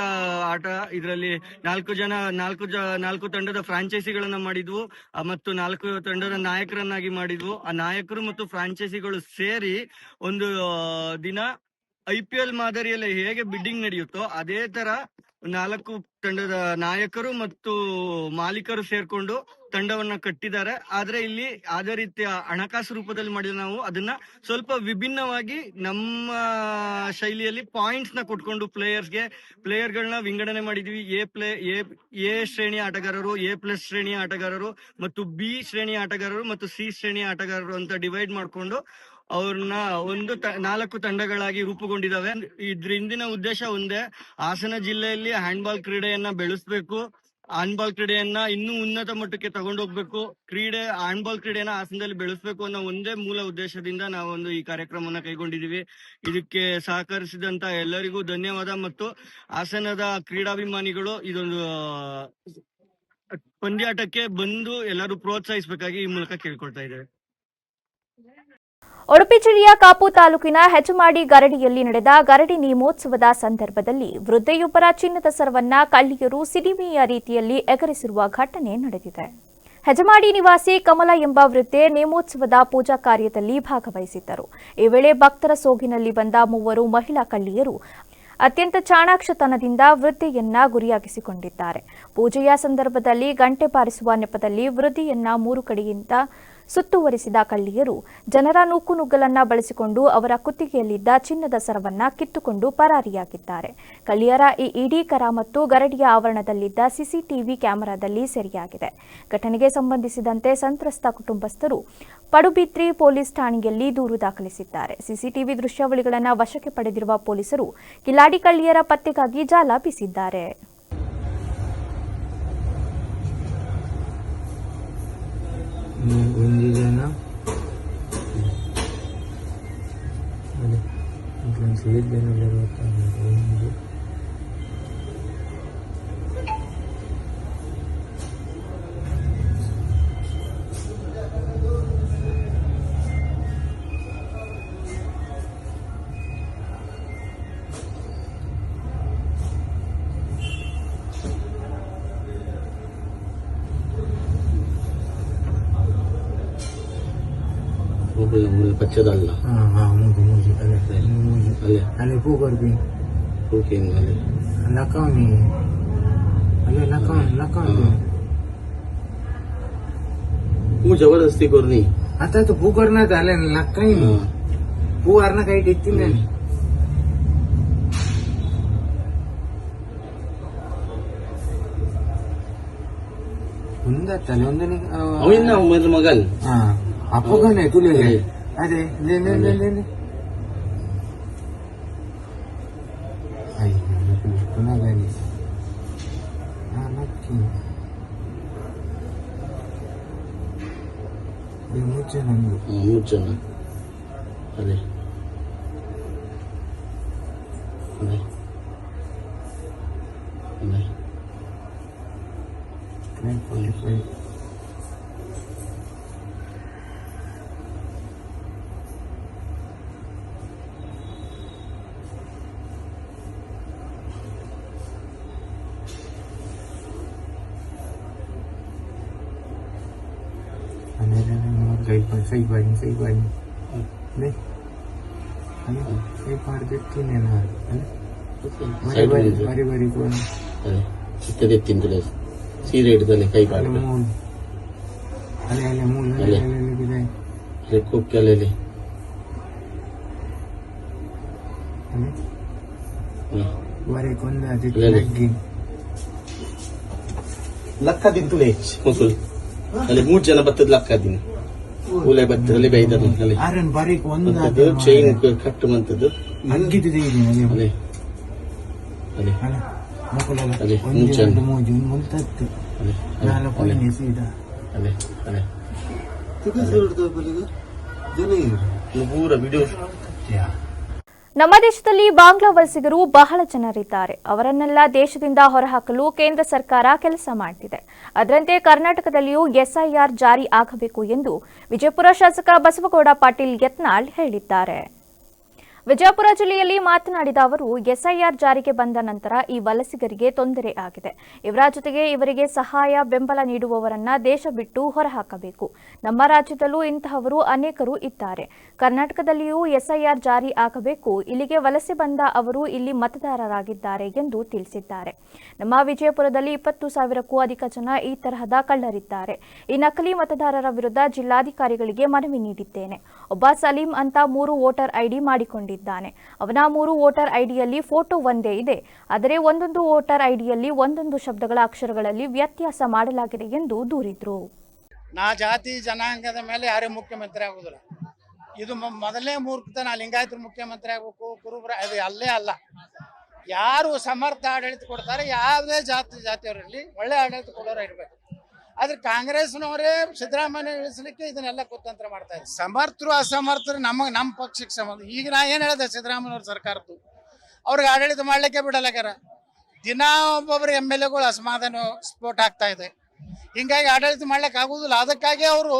ಆಟ. ಇದರಲ್ಲಿ 4 ತಂಡದ ಫ್ರಾಂಚೈಸಿಗಳನ್ನ ಮಾಡಿದ್ವು ಮತ್ತು 4 ತಂಡದ ನಾಯಕರನ್ನಾಗಿ ಮಾಡಿದ್ವು. ಆ ನಾಯಕರು ಮತ್ತು ಫ್ರಾಂಚೈಸಿಗಳು ಸೇರಿ ಒಂದು ದಿನ IPL ಮಾದರಿಯಲ್ಲಿ ಹೇಗೆ ಬಿಡ್ಡಿಂಗ್ ನಡೆಯುತ್ತೋ ಅದೇ ತರ 4 ತಂಡದ ನಾಯಕರು ಮತ್ತು ಮಾಲೀಕರು ಸೇರ್ಕೊಂಡು ತಂಡವನ್ನ ಕಟ್ಟಿದ್ದಾರೆ. ಆದ್ರೆ ಇಲ್ಲಿ ಅದೇ ರೀತಿಯ ಹಣಕಾಸು ರೂಪದಲ್ಲಿ ಮಾಡಿದ ನಾವು ಅದನ್ನ ಸ್ವಲ್ಪ ವಿಭಿನ್ನವಾಗಿ ನಮ್ಮ ಶೈಲಿಯಲ್ಲಿ ಪಾಯಿಂಟ್ಸ್ ನ ಕೊಟ್ಕೊಂಡು ಪ್ಲೇಯರ್ಗಳನ್ನ ವಿಂಗಡಣೆ ಮಾಡಿದ್ವಿ. ಎ ಶ್ರೇಣಿಯ ಆಟಗಾರರು, A+ ಶ್ರೇಣಿಯ ಆಟಗಾರರು ಮತ್ತು B ಶ್ರೇಣಿಯ ಆಟಗಾರರು ಮತ್ತು C ಶ್ರೇಣಿಯ ಆಟಗಾರರು ಅಂತ ಡಿವೈಡ್ ಮಾಡ್ಕೊಂಡು ಅವ್ರನ್ನ 4 ತಂಡಗಳಾಗಿ ರೂಪುಗೊಂಡಿದ್ದಾವೆ. ಇದ್ರ ಹಿಂದಿನ ಉದ್ದೇಶ ಒಂದೇ, ಹಾಸನ ಜಿಲ್ಲೆಯಲ್ಲಿ ಹ್ಯಾಂಡ್ಬಾಲ್ ಕ್ರೀಡೆಯನ್ನ ಬೆಳೆಸಬೇಕು, ಹ್ಯಾಂಡ್ಬಾಲ್ ಕ್ರೀಡೆಯನ್ನ ಇನ್ನೂ ಉನ್ನತ ಮಟ್ಟಕ್ಕೆ ತಗೊಂಡೋಗ್ಬೇಕು, ಹ್ಯಾಂಡ್ಬಾಲ್ ಕ್ರೀಡೆಯನ್ನ ಹಾಸನದಲ್ಲಿ ಬೆಳೆಸಬೇಕು ಅನ್ನೋ ಒಂದೇ ಮೂಲ ಉದ್ದೇಶದಿಂದ ನಾವೊಂದು ಈ ಕಾರ್ಯಕ್ರಮವನ್ನ ಕೈಗೊಂಡಿದೀವಿ. ಇದಕ್ಕೆ ಸಹಕರಿಸಿದಂತ ಎಲ್ಲರಿಗೂ ಧನ್ಯವಾದ ಮತ್ತು ಹಾಸನದ ಕ್ರೀಡಾಭಿಮಾನಿಗಳು ಇದೊಂದು ಪಂದ್ಯಾಟಕ್ಕೆ ಬಂದು ಎಲ್ಲರೂ ಪ್ರೋತ್ಸಾಹಿಸಬೇಕಾಗಿ ಈ ಮೂಲಕ ಕೇಳ್ಕೊಳ್ತಾ ಇದ್ದೇವೆ. ಉಡುಪಿ ಜಿಲ್ಲೆಯ ಕಾಪು ತಾಲೂಕಿನ ಹೆಜಮಾಡಿ ಗರಡಿಯಲ್ಲಿ ನಡೆದ ಗರಡಿ ನೇಮೋತ್ಸವದ ಸಂದರ್ಭದಲ್ಲಿ ವೃದ್ಧೆಯೊಬ್ಬರ ಚಿನ್ನದ ಸರವನ್ನ ಕಳ್ಳಿಯರು ಸಿನಿಮೆಯ ರೀತಿಯಲ್ಲಿ ಎಗರಿಸಿರುವ ಘಟನೆ ನಡೆದಿದೆ. ಹೆಜಮಾಡಿ ನಿವಾಸಿ ಕಮಲ ಎಂಬ ವೃದ್ಧೆ ನೇಮೋತ್ಸವದ ಪೂಜಾ ಕಾರ್ಯದಲ್ಲಿ ಭಾಗವಹಿಸಿದ್ದರು. ಈ ವೇಳೆ ಭಕ್ತರ ಸೋಗಿನಲ್ಲಿ ಬಂದ 3 ಮಹಿಳಾ ಕಳ್ಳಿಯರು ಅತ್ಯಂತ ಚಾಣಾಕ್ಷತನದಿಂದ ವೃದ್ಧೆಯನ್ನ ಗುರಿಯಾಗಿಸಿಕೊಂಡಿದ್ದಾರೆ. ಪೂಜೆಯ ಸಂದರ್ಭದಲ್ಲಿ ಗಂಟೆ ಬಾರಿಸುವ ನೆಪದಲ್ಲಿ ವೃದ್ಧೆಯನ್ನ 3 ಕಡೆಯಿಂದ ಸುತ್ತುವರಿಸಿದ ಕಳ್ಳಿಯರು ಜನರ ನೂಕುನುಗ್ಗಲನ್ನ ಬಳಸಿಕೊಂಡು ಅವರ ಕುತ್ತಿಗೆಯಲ್ಲಿದ್ದ ಚಿನ್ನದ ಸರವನ್ನ ಕಿತ್ತುಕೊಂಡು ಪರಾರಿಯಾಗಿದ್ದಾರೆ. ಕಳ್ಳಿಯರ ಈ ಇಡೀ ಕರಾಮತ್ತು ಗರಡಿಯ ಆವರಣದಲ್ಲಿದ್ದ ಸಿಸಿಟಿವಿ ಕ್ಯಾಮೆರಾದಲ್ಲಿ ಸೆರೆಯಾಗಿದೆ. ಘಟನೆಗೆ ಸಂಬಂಧಿಸಿದಂತೆ ಸಂತ್ರಸ್ತ ಕುಟುಂಬಸ್ಥರು ಪಡುಬಿದ್ರಿ ಪೊಲೀಸ್ ಠಾಣೆಯಲ್ಲಿ ದೂರು ದಾಖಲಿಸಿದ್ದಾರೆ. ಸಿಸಿಟಿವಿ ದೃಶ್ಯಾವಳಿಗಳನ್ನು ವಶಕ್ಕೆ ಪಡೆದಿರುವ ಪೊಲೀಸರು ಕಿಲಾಡಿ ಕಳ್ಳಿಯರ ಪತ್ತೆಗಾಗಿ ಜಾಲ ಬೀಸಿದ್ದಾರೆ. ಪಚ್ಚದಲ್ಲ ಅಲ್ಲಿ ಪೂ ಕೊಡ್ಬಿ ಅಲ್ಲಿ ಲಕ್ಕವನಿ ಅಲ್ಲೇ ಲಕ್ಕವನಿ पू जबरदस्ती करनी आता तो पू करना झाले काही पू वारणं काही टिकतील नाही जाताले ಒಂದು ಮಗಲ್ ಅಪ್ಪಗನೆ ತುಲೆ ಅದೇ ಪುನಃ ನಕ್ಕಿ ಮುಚ್ಚನ ಅದೇ सही बारी ले सही पार देती नहीं ना बारी कोण इतने देती तुला सीरे हिडतले काही पाड मूल आले मूल अरे खूप केलेले बारी कोण ಲಕ್ಕ ದಿನ ತುಲೆ ಮುಸುಲ್ ಅಲ್ಲಿ 3 ಜನ ಬತ್ತದ ಲಕ್ಕ ದಿನ ಉಲೆ ಬತ್ತದಲ್ಲಿ ಬೈದಲ್ಲ ಅಲ್ಲಿ ಆರನ್ ಬಾರಿ ಒಂದು ಚೈನ್ ಕಟ್ ಮಂತದ್ದು ಅಂಗಿದಿದೆ ಅಲ್ಲಿ ಅಲ್ಲಿ ಅಲ್ಲ ಮಕ್ಕಳೆಲ್ಲ ಅಲ್ಲಿ ಒಂದು ಮೂಜು ಮುಂತತ್ತು ಅಲ್ಲಿ ನಾಲ್ಕು ಪೈನೆ ಸೀದಾ ಅಲ್ಲಿ ಅಲ್ಲಿ ತಿರುಗಿಸಿಡ್ದು ಬಲಿಗೆ ಜನ ಪೂರ ವಿಡಿಯೋ ನಮ್ಮ ದೇಶದಲ್ಲಿ ಬಾಂಗ್ಲಾ ವಲಸಿಗರು ಬಹಳ ಜನರಿದ್ದಾರೆ. ಅವರನ್ನೆಲ್ಲ ದೇಶದಿಂದ ಹೊರಹಾಕಲು ಕೇಂದ್ರ ಸರ್ಕಾರ ಕೆಲಸ ಮಾಡುತ್ತಿದೆ. ಅದರಂತೆ ಕರ್ನಾಟಕದಲ್ಲಿಯೂ ಎಸ್ಐಆರ್ ಜಾರಿ ಆಗಬೇಕು ಎಂದು ವಿಜಯಪುರ ಶಾಸಕ ಬಸವಗೌಡ ಪಾಟೀಲ್ ಯತ್ನಾಳ್ ಹೇಳಿದ್ದಾರೆ. ವಿಜಯಪುರ ಜಿಲ್ಲೆಯಲ್ಲಿ ಮಾತನಾಡಿದ ಅವರು, ಎಸ್ಐಆರ್ ಜಾರಿಗೆ ಬಂದ ನಂತರ ಈ ವಲಸಿಗರಿಗೆ ತೊಂದರೆ ಆಗಿದೆ. ಇವರ ಜೊತೆಗೆ ಇವರಿಗೆ ಸಹಾಯ ಬೆಂಬಲ ನೀಡುವವರನ್ನ ದೇಶ ಬಿಟ್ಟು ಹೊರಹಾಕಬೇಕು. ನಮ್ಮ ರಾಜ್ಯದಲ್ಲೂ ಇಂತಹವರು ಅನೇಕರು ಇದ್ದಾರೆ. ಕರ್ನಾಟಕದಲ್ಲಿಯೂ ಎಸ್ಐಆರ್ ಜಾರಿ ಆಗಬೇಕು. ಇಲ್ಲಿಗೆ ವಲಸೆ ಬಂದ ಅವರು ಇಲ್ಲಿ ಮತದಾರರಾಗಿದ್ದಾರೆ ಎಂದು ತಿಳಿಸಿದ್ದಾರೆ. ನಮ್ಮ ವಿಜಯಪುರದಲ್ಲಿ 20,000ಕ್ಕೂ ಅಧಿಕ ಜನ ಈ ತರಹದ ಕಳ್ಳರಿದ್ದಾರೆ. ಈ ನಕಲಿ ಮತದಾರರ ವಿರುದ್ಧ ಜಿಲ್ಲಾಧಿಕಾರಿಗಳಿಗೆ ಮನವಿ ನೀಡಿದ್ದೇನೆ. ಒಬ್ಬ ಸಲೀಂ ಅಂತ 3 ವೋಟರ್ ಐಡಿ ಮಾಡಿಕೊಂಡಿದ್ದಾನೆ. ಅವನ 3 ವೋಟರ್ ಐಡಿಯಲ್ಲಿ ಫೋಟೋ ಒಂದೇ ಇದೆ. ಆದರೆ ಒಂದೊಂದು ವೋಟರ್ ಐಡಿಯಲ್ಲಿ ಒಂದೊಂದು ಶಬ್ದಗಳ ಅಕ್ಷರಗಳಲ್ಲಿ ವ್ಯತ್ಯಾಸ ಮಾಡಲಾಗಿದೆ ಎಂದು ದೂರಿದ್ರು. ನಾ ಜಾತಿ ಜನಾಂಗದ ಮೇಲೆ ಯಾರೇ ಮುಖ್ಯಮಂತ್ರಿ ಆಗುದಿಲ್ಲ. ಇದು ಮೊದಲನೇ ಮೂರ್ಖತನ. ಲಿಂಗಾಯತರು ಮುಖ್ಯಮಂತ್ರಿ ಆಗಬೇಕು, ಕುರುಬರ ಅದು ಅಲ್ಲೇ ಅಲ್ಲ. ಯಾರು ಸಮರ್ಥ ಆಡಳಿತ ಕೊಡ್ತಾರೆ, ಯಾವುದೇ ಜಾತಿಯವರಲ್ಲಿ ಒಳ್ಳೆ ಆಡಳಿತ ಕೊಡೋರು ಇರಬೇಕು. ಆದ್ರೆ ಕಾಂಗ್ರೆಸ್ನವರೇ ಸಿದ್ದರಾಮಯ್ಯ ಇಳಿಸಲಿಕ್ಕೆ ಇದನ್ನೆಲ್ಲ ಕುತಂತ್ರ ಮಾಡ್ತಾ ಇದ್ದಾರೆ. ಸಮರ್ಥರು ಅಸಮರ್ಥರು ನಮ್ಮ ಪಕ್ಷಕ್ಕೆ ಸಂಬಂಧ. ಈಗ ನಾ ಏನು ಹೇಳಿದೆ, ಸಿದ್ದರಾಮಯ್ಯವ್ರ ಸರ್ಕಾರದ್ದು ಅವ್ರಿಗೆ ಆಡಳಿತ ಮಾಡ್ಲಿಕ್ಕೆ ಬಿಡಲಾಗ್ಯಾರ. ದಿನಾ ಒಬ್ಬೊಬ್ಬರು MLAಗಳು ಅಸಮಾಧಾನ ಸ್ಫೋಟ ಆಗ್ತಾ ಇದೆ. ಹಿಂಗಾಗಿ ಆಡಳಿತ ಮಾಡ್ಲಿಕ್ಕೆ ಆಗುದಿಲ್ಲ. ಅದಕ್ಕಾಗಿ ಅವರು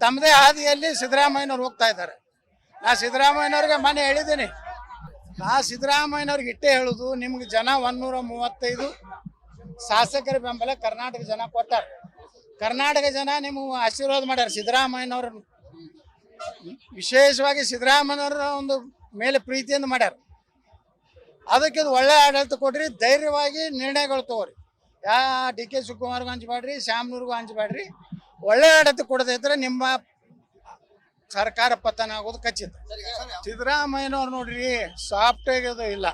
ತಮ್ಮದೇ ಹಾದಿಯಲ್ಲಿ ಸಿದ್ದರಾಮಯ್ಯನವ್ರು ಹೋಗ್ತಾ ಇದ್ದಾರೆ. ನಾ ಸಿದ್ದರಾಮಯ್ಯನವ್ರಿಗೆ ಮನೆ ಹೇಳಿದ್ದೀನಿ. ನಾ ಸಿದ್ದರಾಮಯ್ಯನವ್ರಿಗೆ ಇಟ್ಟೇ ಹೇಳುದು, ನಿಮ್ಗೆ ಜನ 135 ಶಾಸಕರ ಬೆಂಬಲ ಕರ್ನಾಟಕ ಜನ ಕೊಟ್ಟಾರ. ಕರ್ನಾಟಕ ಜನ ನಿಮಗೆ ಆಶೀರ್ವಾದ ಮಾಡ್ಯಾರ. ಸಿದ್ದರಾಮಯ್ಯನವ್ರ ವಿಶೇಷವಾಗಿ ಸಿದ್ದರಾಮಯ್ಯನವರ ಒಂದು ಮೇಲೆ ಪ್ರೀತಿಯಿಂದ ಮಾಡ್ಯಾರ. ಅದಕ್ಕೆ ಒಳ್ಳೆ ಆಡಳಿತ ಕೊಡ್ರಿ, ಧೈರ್ಯವಾಗಿ ನಿರ್ಣಯಗಳು ತಗೋರಿ. DK ಶಿವಕುಮಾರ್ಗೂ ಹಂಚಬೇಡ್ರಿ, ಶ್ಯಾಮ್ನೂರ್ಗೂ ಹಂಚಬೇಡ್ರಿ. ಒಳ್ಳೆ ಆಡಳಿತ ಕೊಡದೇ ಇದ್ರೆ ನಿಮ್ಮ ಸರ್ಕಾರ ಪತನ ಆಗೋದು ಖಚಿತ. ಸಿದ್ದರಾಮಯ್ಯನವ್ರು ನೋಡ್ರಿ ಸಾಫ್ಟ್ ಆಗೋದು ಇಲ್ಲ.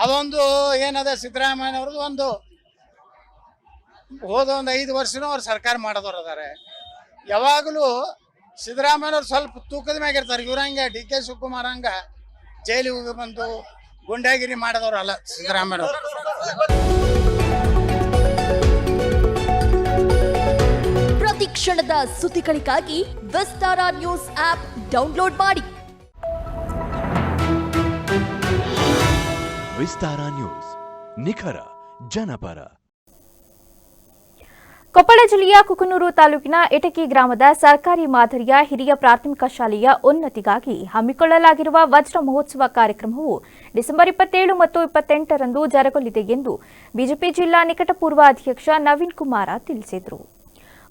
ಅದೊಂದು ಏನದ ಸಿದ್ದರಾಮಯ್ಯನವ್ರದ್ದು ಒಂದು ಹೋದ 5 ವರ್ಷನೂ ಅವ್ರು ಸರ್ಕಾರ ಮಾಡೋದವ್ರು ಅದಾರೆ. ಯಾವಾಗಲೂ ಸಿದ್ದರಾಮಯ್ಯನವ್ರು ಸ್ವಲ್ಪ ತೂಕದ ಮ್ಯಾಗಿರ್ತಾರೆ. ಇವ್ರಂಗೆ DK ಶಿವಕುಮಾರ್ ಹಂಗ ಜೈಲಿಗೆ ಬಂದು ಗುಂಡಾಗಿರಿ ಮಾಡಿದವ್ರು ಅಲ್ಲ ಸಿದ್ದರಾಮಯ್ಯನವ್ರು. ಪ್ರತಿ ಕ್ಷಣದ ಸುದ್ದಿಗಳಿಗಾಗಿ ವಿಸ್ತಾರ ನ್ಯೂಸ್ ಆಪ್ ಡೌನ್ಲೋಡ್ ಮಾಡಿ. ವಿಸ್ತಾರ ನ್ಯೂಸ್, ನಿಖರ ಜನಪರ. ಕೊಪ್ಪಳ ಜಿಲ್ಲೆಯ ಕುಕನೂರು ತಾಲೂಕಿನ ಇಟಕಿ ಗ್ರಾಮದ ಸರ್ಕಾರಿ ಮಾದರಿಯ ಹಿರಿಯ ಪ್ರಾಥಮಿಕ ಶಾಲೆಯ ಉನ್ನತಿಗಾಗಿ ಹಮ್ಮಿಕೊಳ್ಳಲಾಗಿರುವ ವಜ್ರ ಮಹೋತ್ಸವ ಕಾರ್ಯಕ್ರಮವು ಡಿಸೆಂಬರ್ 27 ಮತ್ತು 28ರಂದು ಜರುಗಲಿದೆ ಎಂದು ಬಿಜೆಪಿ ಜಿಲ್ಲಾ ನಿಕಟಪೂರ್ವ ಅಧ್ಯಕ್ಷ ನವೀನ್ ಕುಮಾರ ತಿಳಿಸಿದರು.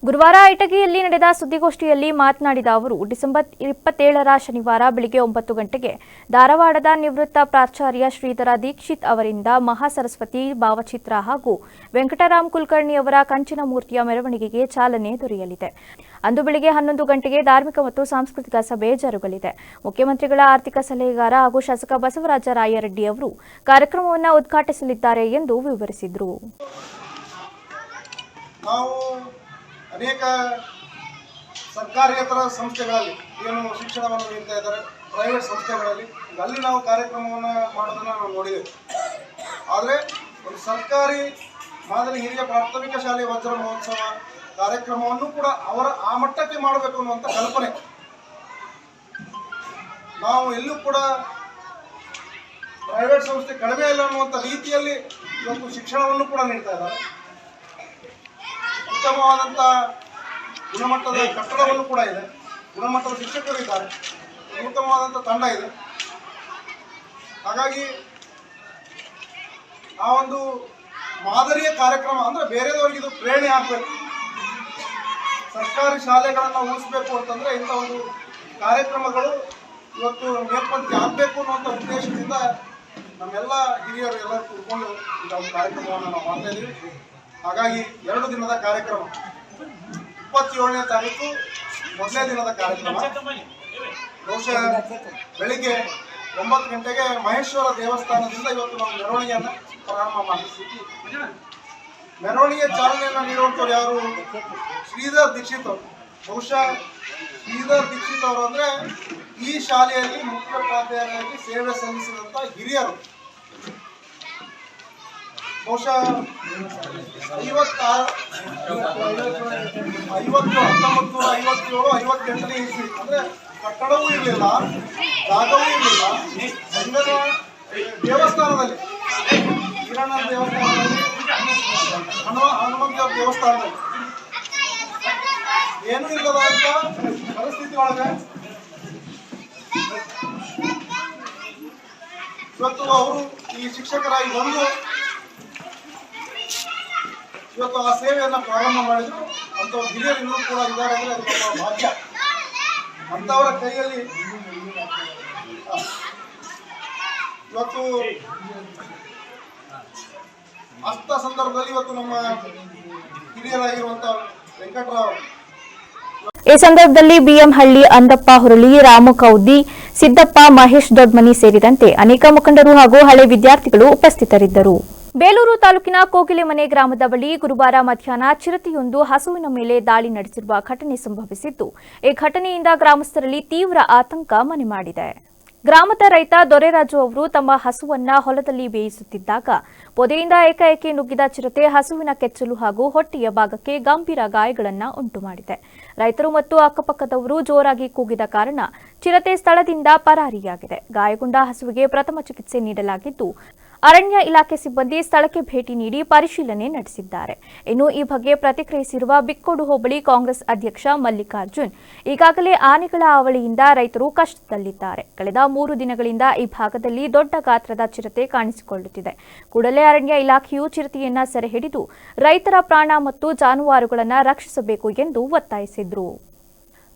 ಗುರುವಾರ ಇಟಗಿಯಲ್ಲಿ ನಡೆದ ಸುದ್ದಿಗೋಷ್ಠಿಯಲ್ಲಿ ಮಾತನಾಡಿದ ಅವರು, ಡಿಸೆಂಬರ್ 27ರ ಶನಿವಾರ ಬೆಳಗ್ಗೆ 9 ಗಂಟೆಗೆ ಧಾರವಾಡದ ನಿವೃತ್ತ ಪ್ರಾಚಾರ್ಯ ಶ್ರೀಧರ ದೀಕ್ಷಿತ್ ಅವರಿಂದ ಮಹಾಸರಸ್ವತಿ ಭಾವಚಿತ್ರ ಹಾಗೂ ವೆಂಕಟರಾಮ್ ಕುಲಕರ್ಣಿ ಅವರ ಕಂಚಿನ ಮೂರ್ತಿಯ ಮೆರವಣಿಗೆಗೆ ಚಾಲನೆ ದೊರೆಯಲಿದೆ. ಅಂದು ಬೆಳಗ್ಗೆ 11 ಗಂಟೆಗೆ ಧಾರ್ಮಿಕ ಮತ್ತು ಸಾಂಸ್ಕೃತಿಕ ಸಭೆ ಜರುಗಲಿದೆ. ಮುಖ್ಯಮಂತ್ರಿಗಳ ಆರ್ಥಿಕ ಸಲಹೆಗಾರ ಹಾಗೂ ಶಾಸಕ ಬಸವರಾಜ ರಾಯರೆಡ್ಡಿ ಅವರು ಕಾರ್ಯಕ್ರಮವನ್ನು ಉದ್ಘಾಟಿಸಲಿದ್ದಾರೆ ಎಂದು ವಿವರಿಸಿದರು. ಅನೇಕ ಸರ್ಕಾರೇತರ ಸಂಸ್ಥೆಗಳಲ್ಲಿ ಏನು ಶಿಕ್ಷಣವನ್ನು ನೀಡ್ತಾ ಇದ್ದಾರೆ, ಪ್ರೈವೇಟ್ ಸಂಸ್ಥೆಗಳಲ್ಲಿ ಅಲ್ಲಿ ನಾವು ಕಾರ್ಯಕ್ರಮವನ್ನು ಮಾಡೋದನ್ನು ನಾವು ನೋಡಿದ್ದೇವೆ. ಆದರೆ ಒಂದು ಸರ್ಕಾರಿ ಮಾದರಿ ಹಿರಿಯ ಪ್ರಾಥಮಿಕ ಶಾಲೆ ವಜ್ರ ಮಹೋತ್ಸವ ಕಾರ್ಯಕ್ರಮವನ್ನು ಕೂಡ ಅವರ ಆ ಮಟ್ಟಕ್ಕೆ ಮಾಡಬೇಕು ಅನ್ನುವಂಥ ಕಲ್ಪನೆ. ನಾವು ಎಲ್ಲೂ ಕೂಡ ಪ್ರೈವೇಟ್ ಸಂಸ್ಥೆ ಕಡಿಮೆ ಇಲ್ಲ ಅನ್ನುವಂಥ ರೀತಿಯಲ್ಲಿ ಇವತ್ತು ಶಿಕ್ಷಣವನ್ನು ಕೂಡ ನೀಡ್ತಾ ಇದ್ದಾರೆ. ಉತ್ತಮವಾದಂಥ ಗುಣಮಟ್ಟದ ಕಟ್ಟಡವನ್ನು ಕೂಡ ಇದೆ, ಗುಣಮಟ್ಟದ ಶಿಕ್ಷಕರು ಇದ್ದಾರೆ, ಉತ್ತಮವಾದಂಥ ತಂಡ ಇದೆ. ಹಾಗಾಗಿ ಆ ಒಂದು ಮಾದರಿಯ ಕಾರ್ಯಕ್ರಮ ಅಂದರೆ ಬೇರೆದವರಿಗೆ ಇದು ಪ್ರೇರಣೆ ಆಗಬೇಕು. ಸರ್ಕಾರಿ ಶಾಲೆಗಳನ್ನು ಉಳಿಸಬೇಕು ಅಂತಂದರೆ ಇಂಥ ಒಂದು ಕಾರ್ಯಕ್ರಮಗಳು ಇವತ್ತು ಮೇಲ್ಪಂಕ್ತಿ ಆಗಬೇಕು ಅನ್ನುವಂಥ ಉದ್ದೇಶದಿಂದ ನಮ್ಮೆಲ್ಲ ಹಿರಿಯರು ಎಲ್ಲ ಕೂತ್ಕೊಂಡು ಈಗ ಒಂದು ಕಾರ್ಯಕ್ರಮವನ್ನು ನಾವು ಮಾಡ್ತಾ ಇದ್ದೀವಿ. ಹಾಗಾಗಿ 2 ದಿನದ ಕಾರ್ಯಕ್ರಮ, 27ನೇ ತಾರೀಕು ಮೊದಲನೇ ದಿನದ ಕಾರ್ಯಕ್ರಮ. ಬಹುಶಃ ಬೆಳಿಗ್ಗೆ 9 ಗಂಟೆಗೆ ಮಹೇಶ್ವರ ದೇವಸ್ಥಾನದಿಂದ ಇವತ್ತು ನಾವು ಮೆರವಣಿಗೆಯನ್ನು ಪ್ರಾರಂಭ ಮಾಡ್ತೀವಿ. ಮೆರವಣಿಗೆ ಚಾಲನೆಯನ್ನು ನೀಡುವಂಥವ್ರು ಯಾರು? ಶ್ರೀಧರ್ ದೀಕ್ಷಿತ್ ಅವರು. ಬಹುಶಃ ಶ್ರೀಧರ್ ದೀಕ್ಷಿತ್ ಅವರು ಅಂದರೆ ಈ ಶಾಲೆಯಲ್ಲಿ ಮುಖ್ಯೋಪಾಧ್ಯಾಯರಾಗಿ ಸೇವೆ ಸಲ್ಲಿಸಿದಂಥ ಹಿರಿಯರು. ಬಹುಶಃ 1957-58ನೇ ಇಸ್ವಿ ಅಂದರೆ ಕಟ್ಟಡವೂ ಇರಲಿಲ್ಲ, ಜಾಗವೂ ಇರಲಿಲ್ಲ. ದೇವಸ್ಥಾನದಲ್ಲಿ, ಹಿರಣ್ಣ ದೇವಸ್ಥಾನದಲ್ಲಿ, ಹನುಮಂತ ದೇವಸ್ಥಾನದಲ್ಲಿ ಏನೂ ಇಲ್ಲದಂಥ ಪರಿಸ್ಥಿತಿ ಒಳಗೆ ಇವತ್ತು ಅವರು ಈ ಶಿಕ್ಷಕರಾಗಿ ಬಂದು ಇವತ್ತು ಆ ಸೇವೆಯನ್ನು ಪ್ರಾರಂಭ ಮಾಡಿದ್ರು. ಅಂಥವ್ರು ಹಿರಿಯರು ಇನ್ನೂ ಕೂಡ ಇದ್ದಾರೆ ಅಂದರೆ ಅದು ನಮ್ಮ ಭಾಗ್ಯ. ಅಂಥವರ ಕೈಯಲ್ಲಿ ಇವತ್ತು ಅಷ್ಟ ಸಂದರ್ಭದಲ್ಲಿ ಇವತ್ತು ನಮ್ಮ ಹಿರಿಯರಾಗಿರುವಂಥ ವೆಂಕಟರಾವ್, ಈ ಸಂದರ್ಭದಲ್ಲಿ ಬಿಎಂಹಳ್ಳಿ, ಅಂದಪ್ಪ ಹುರಳಿ, ರಾಮು ಕೌದಿ, ಸಿದ್ದಪ್ಪ, ಮಹೇಶ್ ದೊಡ್ಮನಿ ಸೇರಿದಂತೆ ಅನೇಕ ಮುಖಂಡರು ಹಾಗೂ ಹಳೆ ವಿದ್ಯಾರ್ಥಿಗಳು ಉಪಸ್ಥಿತರಿದ್ದರು. ಬೇಲೂರು ತಾಲೂಕಿನ ಕೋಗಿಲೆಮನೆ ಗ್ರಾಮದ ಬಳಿ ಗುರುವಾರ ಮಧ್ಯಾಹ್ನ ಚಿರತೆಯೊಂದು ಹಸುವಿನ ಮೇಲೆ ದಾಳಿ ನಡೆಸಿರುವ ಘಟನೆ ಸಂಭವಿಸಿದ್ದು, ಈ ಘಟನೆಯಿಂದ ಗ್ರಾಮಸ್ಥರಲ್ಲಿ ತೀವ್ರ ಆತಂಕ ಮನೆ ಮಾಡಿದೆ. ಗ್ರಾಮದ ರೈತ ದೊರೆರಾಜು ಅವರು ತಮ್ಮ ಹಸುವನ್ನ ಹೊಲದಲ್ಲಿ ಬೇಯಿಸುತ್ತಿದ್ದಾಗ ಪೊದೆಯಿಂದ ಏಕಾಏಕಿ ನುಗ್ಗಿದ ಚಿರತೆ ಹಸುವಿನ ಕೆಚ್ಚಲು ಹಾಗೂ ಹೊಟ್ಟೆಯ ಭಾಗಕ್ಕೆ ಗಂಭೀರ ಗಾಯಗಳನ್ನು ಉಂಟು ಮಾಡಿದೆ. ರೈತರು ಮತ್ತು ಅಕ್ಕಪಕ್ಕದವರು ಜೋರಾಗಿ ಕೂಗಿದ ಕಾರಣ ಚಿರತೆ ಸ್ಥಳದಿಂದ ಪರಾರಿಯಾಗಿದೆ. ಗಾಯಗೊಂಡ ಹಸುವಿಗೆ ಪ್ರಥಮ ಚಿಕಿತ್ಸೆ ನೀಡಲಾಗಿದ್ದು, ಅರಣ್ಯ ಇಲಾಖೆ ಸಿಬ್ಬಂದಿ ಸ್ಥಳಕ್ಕೆ ಭೇಟಿ ನೀಡಿ ಪರಿಶೀಲನೆ ನಡೆಸಿದ್ದಾರೆ. ಇನ್ನು ಈ ಬಗ್ಗೆ ಪ್ರತಿಕ್ರಿಯಿಸಿರುವ ಬಿಕ್ಕೋಡು ಹೋಬಳಿ ಕಾಂಗ್ರೆಸ್ ಅಧ್ಯಕ್ಷ ಮಲ್ಲಿಕಾರ್ಜುನ್, ಈಗಾಗಲೇ ಆನೆಗಳ ಹಾವಳಿಯಿಂದ ರೈತರು ಕಷ್ಟದಲ್ಲಿದ್ದಾರೆ. ಕಳೆದ 3 ದಿನಗಳಿಂದ ಈ ಭಾಗದಲ್ಲಿ ದೊಡ್ಡ ಗಾತ್ರದ ಚಿರತೆ ಕಾಣಿಸಿಕೊಳ್ಳುತ್ತಿದೆ. ಕೂಡಲೇ ಅರಣ್ಯ ಇಲಾಖೆಯು ಚಿರತೆಯನ್ನ ಸೆರೆ ಹಿಡಿದು ರೈತರ ಪ್ರಾಣ ಮತ್ತು ಜಾನುವಾರುಗಳನ್ನು ರಕ್ಷಿಸಬೇಕು ಎಂದು ಒತ್ತಾಯಿಸಿದರು.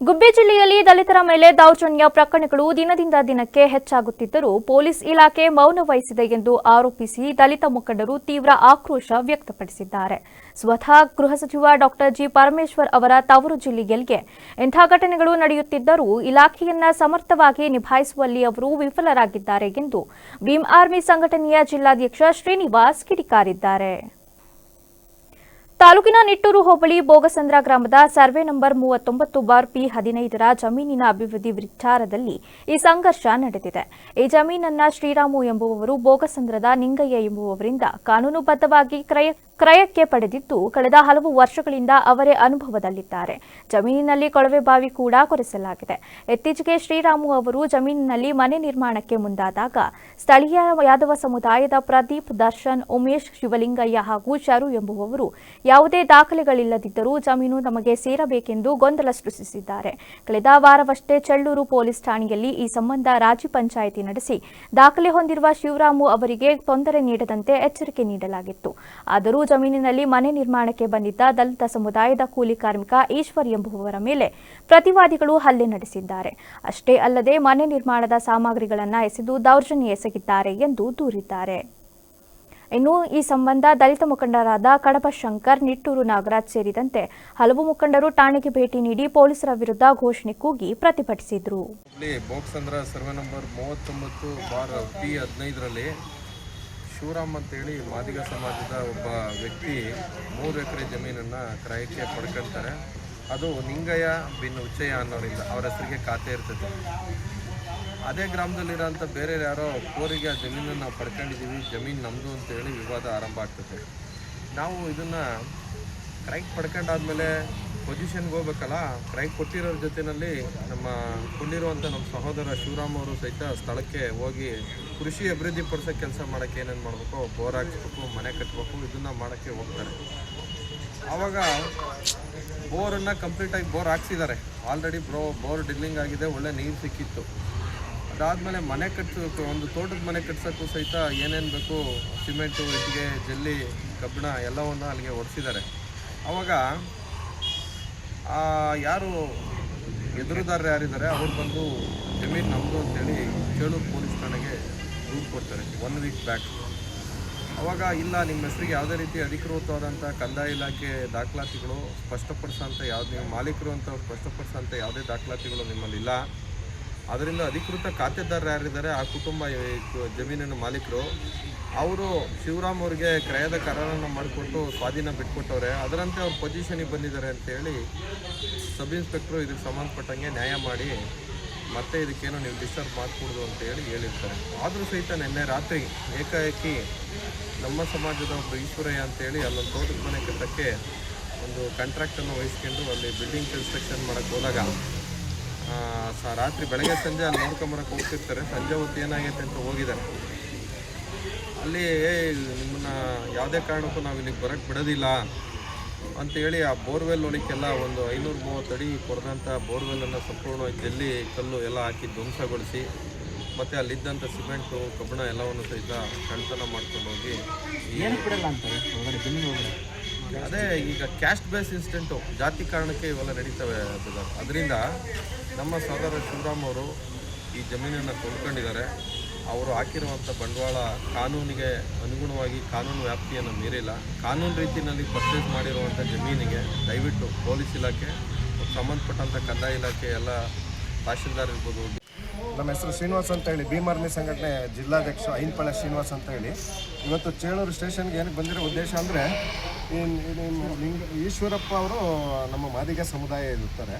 ಗುಬ್ಬಿ ಜಿಲ್ಲೆಯಲ್ಲಿ ದಲಿತರ ಮೇಲೆ ದೌರ್ಜನ್ಯ ಪ್ರಕರಣಗಳು ದಿನದಿಂದ ದಿನಕ್ಕೆ ಹೆಚ್ಚಾಗುತ್ತಿದ್ದರೂ ಪೊಲೀಸ್ ಇಲಾಖೆ ಮೌನ ವಹಿಸಿದೆ ಎಂದು ಆರೋಪಿಸಿ ದಲಿತ ಮುಖಂಡರು ತೀವ್ರ ಆಕ್ರೋಶ ವ್ಯಕ್ತಪಡಿಸಿದ್ದಾರೆ. ಸ್ವತಃ ಗೃಹ ಸಚಿವ ಡಾಕ್ಟರ್ ಜಿ ಪರಮೇಶ್ವರ್ ಅವರ ತವರು ಜಿಲ್ಲೆಯಲ್ಲಿಯೇ ಇಂಥ ಘಟನೆಗಳು ನಡೆಯುತ್ತಿದ್ದರೂ ಇಲಾಖೆಯನ್ನ ಸಮರ್ಥವಾಗಿ ನಿಭಾಯಿಸುವಲ್ಲಿ ಅವರು ವಿಫಲರಾಗಿದ್ದಾರೆ ಎಂದು ಭೀಮ್ ಆರ್ಮಿ ಸಂಘಟನೆಯ ಜಿಲ್ಲಾಧ್ಯಕ್ಷ ಶ್ರೀನಿವಾಸ್ ಕಿಡಿಕಾರಿದ್ದಾರೆ. ತಾಲೂಕಿನ ನಿಟ್ಟೂರು ಹೋಬಳಿ ಬೋಗಸಂದ್ರ ಗ್ರಾಮದ ಸರ್ವೆ ನಂಬರ್ 39/P15ರ ಜಮೀನಿನ ಅಭಿವೃದ್ಧಿ ವಿಚಾರದಲ್ಲಿ ಈ ಸಂಘರ್ಷ ನಡೆದಿದೆ. ಈ ಜಮೀನನ್ನ ಶ್ರೀರಾಮು ಎಂಬುವವರು ಬೋಗಸಂದ್ರದ ನಿಂಗಯ್ಯ ಎಂಬುವವರಿಂದ ಕಾನೂನುಬದ್ಧವಾಗಿ ಕ್ರಯಕ್ಕೆ ಪಡೆದಿದ್ದು, ಕಳೆದ ಹಲವು ವರ್ಷಗಳಿಂದ ಅವರೇ ಅನುಭವದಲ್ಲಿದ್ದಾರೆ. ಜಮೀನಿನಲ್ಲಿ ಕೊಳವೆ ಬಾವಿ ಕೂಡ ಕೊರೆಸಲಾಗಿದೆ. ಇತ್ತೀಚೆಗೆ ಶ್ರೀರಾಮು ಅವರು ಜಮೀನಿನಲ್ಲಿ ಮನೆ ನಿರ್ಮಾಣಕ್ಕೆ ಮುಂದಾದಾಗ ಸ್ಥಳೀಯ ಯಾದವ ಸಮುದಾಯದ ಪ್ರದೀಪ್, ದರ್ಶನ್, ಉಮೇಶ್, ಶಿವಲಿಂಗಯ್ಯ ಹಾಗೂ ಶರು ಎಂಬುವವರು ಯಾವುದೇ ದಾಖಲೆಗಳಿಲ್ಲದಿದ್ದರೂ ಜಮೀನು ನಮಗೆ ಸೇರಬೇಕೆಂದು ಗೊಂದಲ ಸೃಷ್ಟಿಸಿದ್ದಾರೆ. ಕಳೆದ ವಾರವಷ್ಟೇ ಚೆಳ್ಳೂರು ಪೊಲೀಸ್ ಠಾಣೆಯಲ್ಲಿ ಈ ಸಂಬಂಧ ರಾಜಿ ಪಂಚಾಯಿತಿ ನಡೆಸಿ ದಾಖಲೆ ಹೊಂದಿರುವ ಶಿವರಾಮು ಅವರಿಗೆ ತೊಂದರೆ ನೀಡದಂತೆ ಎಚ್ಚರಿಕೆ ನೀಡಲಾಗಿತ್ತು. ಆದರೂ ಜಮೀನಿನಲ್ಲಿ ಮನೆ ನಿರ್ಮಾಣಕ್ಕೆ ಬಂದಿದ್ದ ದಲಿತ ಸಮುದಾಯದ ಕೂಲಿ ಕಾರ್ಮಿಕ ಈಶ್ವರ್ ಎಂಬುವವರ ಮೇಲೆ ಪ್ರತಿವಾದಿಗಳು ಹಲ್ಲೆ ನಡೆಸಿದ್ದಾರೆ. ಅಷ್ಟೇ ಅಲ್ಲದೆ ಮನೆ ನಿರ್ಮಾಣದ ಸಾಮಗ್ರಿಗಳನ್ನು ಎಸೆದು ದೌರ್ಜನ್ಯ ಎಸಗಿದ್ದಾರೆ ಎಂದು ದೂರಿದ್ದಾರೆ. ಇನ್ನು ಈ ಸಂಬಂಧ ದಲಿತ ಮುಖಂಡರಾದ ಕಡಬ ಶಂಕರ್, ನಿಟ್ಟೂರು ನಾಗರಾಜ್ ಸೇರಿದಂತೆ ಹಲವು ಮುಖಂಡರು ಠಾಣೆಗೆ ಭೇಟಿ ನೀಡಿ ಪೊಲೀಸರ ವಿರುದ್ಧ ಘೋಷಣೆ ಕೂಗಿ ಪ್ರತಿಭಟಿಸಿದರು. ಬೋಗಸಂದ್ರ ಸರ್ವೆ ನಂಬರ್ 39/P15ರಲ್ಲಿ ಶಿವರಾಮ್ ಅಂತೇಳಿ ಮಾದಿಗ ಸಮಾಜದ ಒಬ್ಬ ವ್ಯಕ್ತಿ 3 ಎಕರೆ ಜಮೀನನ್ನು ಕ್ರಯಕ್ಕೆ ಪಡ್ಕೊಳ್ತಾರೆ. ಅದು ನಿಂಗಯ್ಯ ಬಿನ್ ಉಚ್ಚಯ್ಯ ಅನ್ನೋರಿಂದ ಅವರ ಹೆಸರಿಗೆ ಖಾತೆ ಇರ್ತದೆ. ಅದೇ ಗ್ರಾಮದಲ್ಲಿರೋಂಥ ಬೇರೆ ಯಾರೋ ಕೋರಿಗೆ ಆ ಜಮೀನನ್ನು ನಾವು ಪಡ್ಕೊಂಡಿದ್ದೀವಿ, ಜಮೀನು ನಮ್ಮದು ಅಂತೇಳಿ ವಿವಾದ ಆರಂಭ ಆಗ್ತದೆ. ನಾವು ಇದನ್ನು ಕ್ರೈಕ್ ಪಡ್ಕೊಂಡಾದ್ಮೇಲೆ ಪೊಸಿಷನ್ಗೆ ಹೋಗ್ಬೇಕಲ್ಲ, ಕ್ರೈಕ್ ಕೊಟ್ಟಿರೋರ ಜೊತೆಯಲ್ಲಿ ಕೊಂಡಿರುವಂಥ ನಮ್ಮ ಸಹೋದರ ಶಿವರಾಮ್ ಅವರು ಸಹಿತ ಸ್ಥಳಕ್ಕೆ ಹೋಗಿ ಕೃಷಿ ಅಭಿವೃದ್ಧಿ ಪಡಿಸೋ ಕೆಲಸ ಮಾಡೋಕ್ಕೆ ಏನೇನು ಮಾಡಬೇಕು, ಬೋರ್ ಹಾಕ್ಸ್ಬೇಕು, ಮನೆ ಕಟ್ಟಬೇಕು, ಇದನ್ನು ಮಾಡೋಕ್ಕೆ ಹೋಗ್ತಾರೆ. ಆವಾಗ ಬೋರನ್ನು ಕಂಪ್ಲೀಟಾಗಿ ಬೋರ್ ಹಾಕ್ಸಿದ್ದಾರೆ. ಆಲ್ರೆಡಿ ಬೋರ್ ಡ್ರಿಲ್ಲಿಂಗ್ ಆಗಿದೆ, ಒಳ್ಳೆ ನೀರು ಸಿಕ್ಕಿತ್ತು. ಅದಾದಮೇಲೆ ಮನೆ ಕಟ್ಸೋಕೆ, ಒಂದು ತೋಟದ ಮನೆ ಕಟ್ಸೋಕ್ಕೂ ಸಹಿತ ಏನೇನು ಬೇಕು, ಸಿಮೆಂಟು, ಇಟ್ಟಿಗೆ, ಜಲ್ಲಿ, ಕಬ್ಬಿಣ ಎಲ್ಲವನ್ನು ಅಲ್ಲಿಗೆ ಒಡಿಸಿದ್ದಾರೆ. ಆವಾಗ ಯಾರು ಎದುರುದಾರರು ಯಾರಿದ್ದಾರೆ ಅವ್ರು ಬಂದು ಜಮೀನು ನಮ್ಮದು ಅಂತೇಳಿ ಚೇಳೂರು ಪೊಲೀಸ್ ಠಾಣೆಗೆ ದೂರು ಕೊಡ್ತಾರೆ 1 ವೀಕ್ ಬ್ಯಾಕ್. ಅವಾಗ ಇಲ್ಲ, ನಿಮ್ಮ ಹೆಸರಿಗೆ ಯಾವುದೇ ರೀತಿ ಅಧಿಕೃತವಾದಂಥ ಕಂದಾಯ ಇಲಾಖೆ ದಾಖಲಾತಿಗಳು ಸ್ಪಷ್ಟಪಡಿಸೋಂಥ ಯಾವ್ದು, ನೀವು ಮಾಲೀಕರು ಅಂತ ಸ್ಪಷ್ಟಪಡಿಸೋಂಥ ಯಾವುದೇ ದಾಖಲಾತಿಗಳು ನಿಮ್ಮಲ್ಲಿಲ್ಲ. ಅದರಿಂದ ಅಧಿಕೃತ ಖಾತೆದಾರರು ಯಾರಿದ್ದಾರೆ ಆ ಕುಟುಂಬ ಜಮೀನಿನ ಮಾಲೀಕರು ಅವರು ಶಿವರಾಮ್ ಅವ್ರಿಗೆ ಕ್ರಯದ ಕರಾರನ್ನು ಮಾಡಿಕೊಟ್ಟು ಸ್ವಾಧೀನ ಬಿಟ್ಕೊಟ್ಟವ್ರೆ. ಅದರಂತೆ ಅವ್ರ ಪೊಸಿಷನಿಗೆ ಬಂದಿದ್ದಾರೆ ಅಂತೇಳಿ ಸಬ್ ಇನ್ಸ್ಪೆಕ್ಟ್ರು ಇದಕ್ಕೆ ಸಂಬಂಧಪಟ್ಟಂಗೆ ನ್ಯಾಯ ಮಾಡಿ ಮತ್ತೆ ಇದಕ್ಕೇನೋ ನೀವು ಡಿಸ್ಟರ್ಬ್ ಮಾಡಿಕೊಡ್ದು ಅಂತೇಳಿ ಹೇಳಿರ್ತಾರೆ. ಆದರೂ ಸಹಿತ ನಿನ್ನೆ ರಾತ್ರಿ ಏಕಾಏಕಿ ನಮ್ಮ ಸಮಾಜದ ಒಬ್ಬರು ಈಶ್ವರಯ್ಯ ಅಂತೇಳಿ ಅಲ್ಲೊಂದು ತೋಟದ ಮನೆ ಕಟ್ಟಕ್ಕೆ ಒಂದು ಕಾಂಟ್ರಾಕ್ಟನ್ನು ವಹಿಸ್ಕೊಂಡು ಅಲ್ಲಿ ಬಿಲ್ಡಿಂಗ್ ಕನ್ಸ್ಟ್ರಕ್ಷನ್ ಮಾಡೋಕ್ಕೆ ಹೋದಾಗ ರಾತ್ರಿ ಬೆಳಗ್ಗೆ ಸಂಜೆ ಅಲ್ಲಿ ನೋಡ್ಕೊಂಬರಕ್ಕೆ ಹೋಗ್ತಿರ್ತಾರೆ. ಸಂಜೆ ಹೊತ್ತು ಏನಾಗೈತೆ ಅಂತ ಹೋಗಿದ್ದಾರೆ. ಅಲ್ಲಿ ನಿಮ್ಮನ್ನು ಯಾವುದೇ ಕಾರಣಕ್ಕೂ ನಾವು ಇಲ್ಲಿಗೆ ಬರೋಕ್ಕೆ ಬಿಡೋದಿಲ್ಲ ಅಂತೇಳಿ ಆ ಬೋರ್ವೆಲ್ ಒಳಕ್ಕೆಲ್ಲ ಒಂದು 530 ಅಡಿ ಕೊರೆದಂಥ ಬೋರ್ವೆಲ್ಲನ್ನು ಸಂಪೂರ್ಣವಾಗಿ ಜಲ್ಲಿ ಕಲ್ಲು ಎಲ್ಲ ಹಾಕಿ ಧ್ವಂಸಗೊಳಿಸಿ ಮತ್ತು ಅಲ್ಲಿದ್ದಂಥ ಸಿಮೆಂಟು ಕಬ್ಬಣ ಎಲ್ಲವನ್ನು ಸಹಿತ ಕಳ್ತನ ಮಾಡ್ಕೊಂಡು ಹೋಗಿ ಅದೇ ಈಗ ಕ್ಯಾಸ್ಟ್ ಬೇಸ್ ಇನ್ಸಿಡೆಂಟು, ಜಾತಿ ಕಾರಣಕ್ಕೆ ಇವೆಲ್ಲ ನಡೀತವೆ. ಅದರಿಂದ ನಮ್ಮ ಸಹೋದರ ಶಿವರಾಮ್ ಅವರು ಈ ಜಮೀನನ್ನು ಕೊಂಡ್ಕೊಂಡಿದ್ದಾರೆ. ಅವರು ಹಾಕಿರುವಂಥ ಬಂಡವಾಳ ಕಾನೂನಿಗೆ ಅನುಗುಣವಾಗಿ ಕಾನೂನು ವ್ಯಾಪ್ತಿಯನ್ನು ಮೀರಿಲ್ಲ. ಕಾನೂನು ರೀತಿಯಲ್ಲಿ ಪರ್ಚೇಸ್ ಮಾಡಿರುವಂಥ ಜಮೀನಿಗೆ ದಯವಿಟ್ಟು ಪೊಲೀಸ್ ಇಲಾಖೆ, ಸಂಬಂಧಪಟ್ಟಂಥ ಕಂದಾಯ ಇಲಾಖೆ ಎಲ್ಲ ತಹಶೀಲ್ದಾರ್ ಇರ್ಬೋದು. ನಮ್ಮ ಹೆಸರು ಶ್ರೀನಿವಾಸ್ ಅಂತ ಹೇಳಿ, ಭೀಮಾರ್ಮಿ ಸಂಘಟನೆ ಜಿಲ್ಲಾಧ್ಯಕ್ಷ ಐನ್ಪಳ್ಳಿ ಶ್ರೀನಿವಾಸ್ ಅಂತ ಹೇಳಿ. ಇವತ್ತು ಚೇಳೂರು ಸ್ಟೇಷನ್ಗೆ ಏನಕ್ಕೆ ಬಂದಿರೋ ಉದ್ದೇಶ ಅಂದರೆ, ಈಶ್ವರಪ್ಪ ಅವರು ನಮ್ಮ ಮಾದಿಗ ಸಮುದಾಯ ಇರ್ತಾರೆ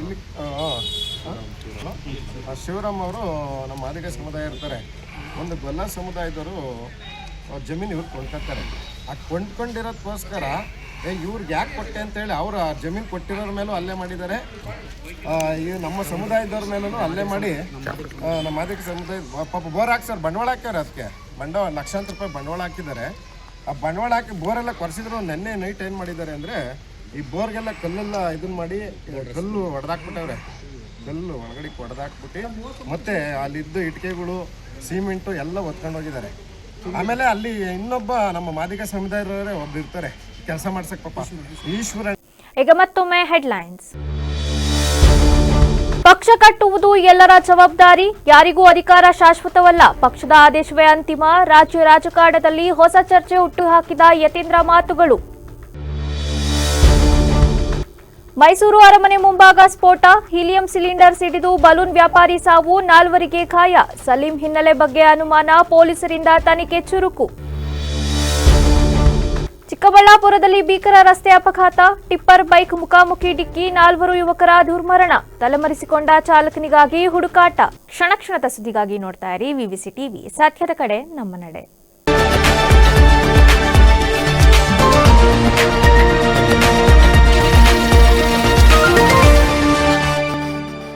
ಇಲ್ಲಿ. ಶಿವರಾಮ್ ಅವರು ನಮ್ಮ ಮಾದಿಗ ಸಮುದಾಯ ಇರ್ತಾರೆ. ಒಂದು ಗೊಲ್ಲ ಸಮುದಾಯದವರು ಜಮೀನು ಇವ್ರು ಕೊಂಡ್ಕೊತಾರೆ. ಆ ಕೊಂಡ್ಕೊಂಡಿರೋದಕ್ಕೋಸ್ಕರ ಇವ್ರಿಗೆ ಯಾಕೆ ಕೊಟ್ಟೆ ಅಂತೇಳಿ ಅವ್ರು ಆ ಜಮೀನು ಕೊಟ್ಟಿರೋರ ಮೇಲೂ ಹಲ್ಲೆ ಮಾಡಿದ್ದಾರೆ. ಈ ನಮ್ಮ ಸಮುದಾಯದವ್ರ ಮೇಲೂ ಹಲ್ಲೆ ಮಾಡಿ ನಮ್ಮ ಮಾದಿಗ ಸಮುದಾಯ ಪಾಪ ಬೋರ್ ಹಾಕ್ಸರ್ ಬಂಡವಾಳ ಹಾಕ್ಯಾರ. ಅದಕ್ಕೆ ಬಂಡವಾಳ ಲಕ್ಷಾಂತರ ರೂಪಾಯಿ ಬಂಡವಾಳ ಹಾಕಿದ್ದಾರೆ. ಆ ಬಂಡವಾಳ ಹಾಕಿ ಬೋರೆಲ್ಲ ಕೊರೆಸಿದ್ರು. ನೆನ್ನೆ ನೈಟ್ ಏನು ಮಾಡಿದ್ದಾರೆ ಅಂದರೆ, ಈ ಬೋರ್ಗೆಲ್ಲ ಕಲ್ಲೆಲ್ಲ ಇದನ್ನ ಮಾಡಿ ಕಲ್ಲು ಹೊಡೆದಾಕ್ಬಿಟ್ಟವ್ರೆ. ಕಲ್ಲು ಒಳಗಡೆ ಹೊಡೆದಾಕ್ಬಿಟ್ಟು ಮತ್ತೆ ಅಲ್ಲಿದ್ದು ಇಟ್ಟಿಗೆಗಳು ಸಿಮೆಂಟು ಎಲ್ಲ ಹೊತ್ಕೊಂಡು ಹೋಗಿದ್ದಾರೆ. ಆಮೇಲೆ ಅಲ್ಲಿ ಇನ್ನೊಬ್ಬ ನಮ್ಮ ಮಾದಿಗ ಸಮುದಾಯದವರೇ ಒಬ್ರು ಇರ್ತಾರೆ ಕೆಲಸ ಮಾಡ್ಸಕ್ ಪಾಪ ಈಶ್ವರ. ಈಗ ಮತ್ತೊಮ್ಮೆ ಹೆಡ್ಲೈನ್ಸ್. ಪಕ್ಷ ಕಟ್ಟುವುದು ಎಲ್ಲರ ಜವಾಬ್ದಾರಿ, ಯಾರಿಗೂ ಅಧಿಕಾರ ಶಾಶ್ವತವಲ್ಲ, ಪಕ್ಷದ ಆದೇಶವೇ ಅಂತಿಮ, ರಾಜ್ಯ ರಾಜಕಾರಣದಲ್ಲಿ ಹೊಸ ಚರ್ಚೆ ಹುಟ್ಟುಹಾಕಿದ ಯತೀಂದ್ರ ಮಾತುಗಳು. ಮೈಸೂರು ಅರಮನೆ ಮುಂಭಾಗ ಸ್ಫೋಟ, ಹೀಲಿಯಂ ಸಿಲಿಂಡರ್ ಸಿಡಿದು ಬಲೂನ್ ವ್ಯಾಪಾರಿ ಸಾವು, 4 ಗಾಯ. ಸಲೀಂ ಹಿನ್ನೆಲೆ ಬಗ್ಗೆ ಅನುಮಾನ, ಪೊಲೀಸರಿಂದ ತನಿಖೆ ಚುರುಕು. ಚಿಕ್ಕಬಳ್ಳಾಪುರದಲ್ಲಿ ಭೀಕರ ರಸ್ತೆ ಅಪಘಾತ, ಟಿಪ್ಪರ್ ಬೈಕ್ ಮುಖಾಮುಖಿ ಡಿಕ್ಕಿ, 4 ಯುವಕರ ದುರ್ಮರಣ. ತಲೆಮರೆಸಿಕೊಂಡ ಚಾಲಕನಿಗಾಗಿ ಹುಡುಕಾಟ. ಕ್ಷಣ ಕ್ಷಣದ ಸುದ್ದಿಗಾಗಿ ನೋಡ್ತಾ ಇರಿ ವಿವಿಸಿ ಟಿವಿ, ಸತ್ಯದ ಕಡೆ ನಮ್ಮ ನಡೆ.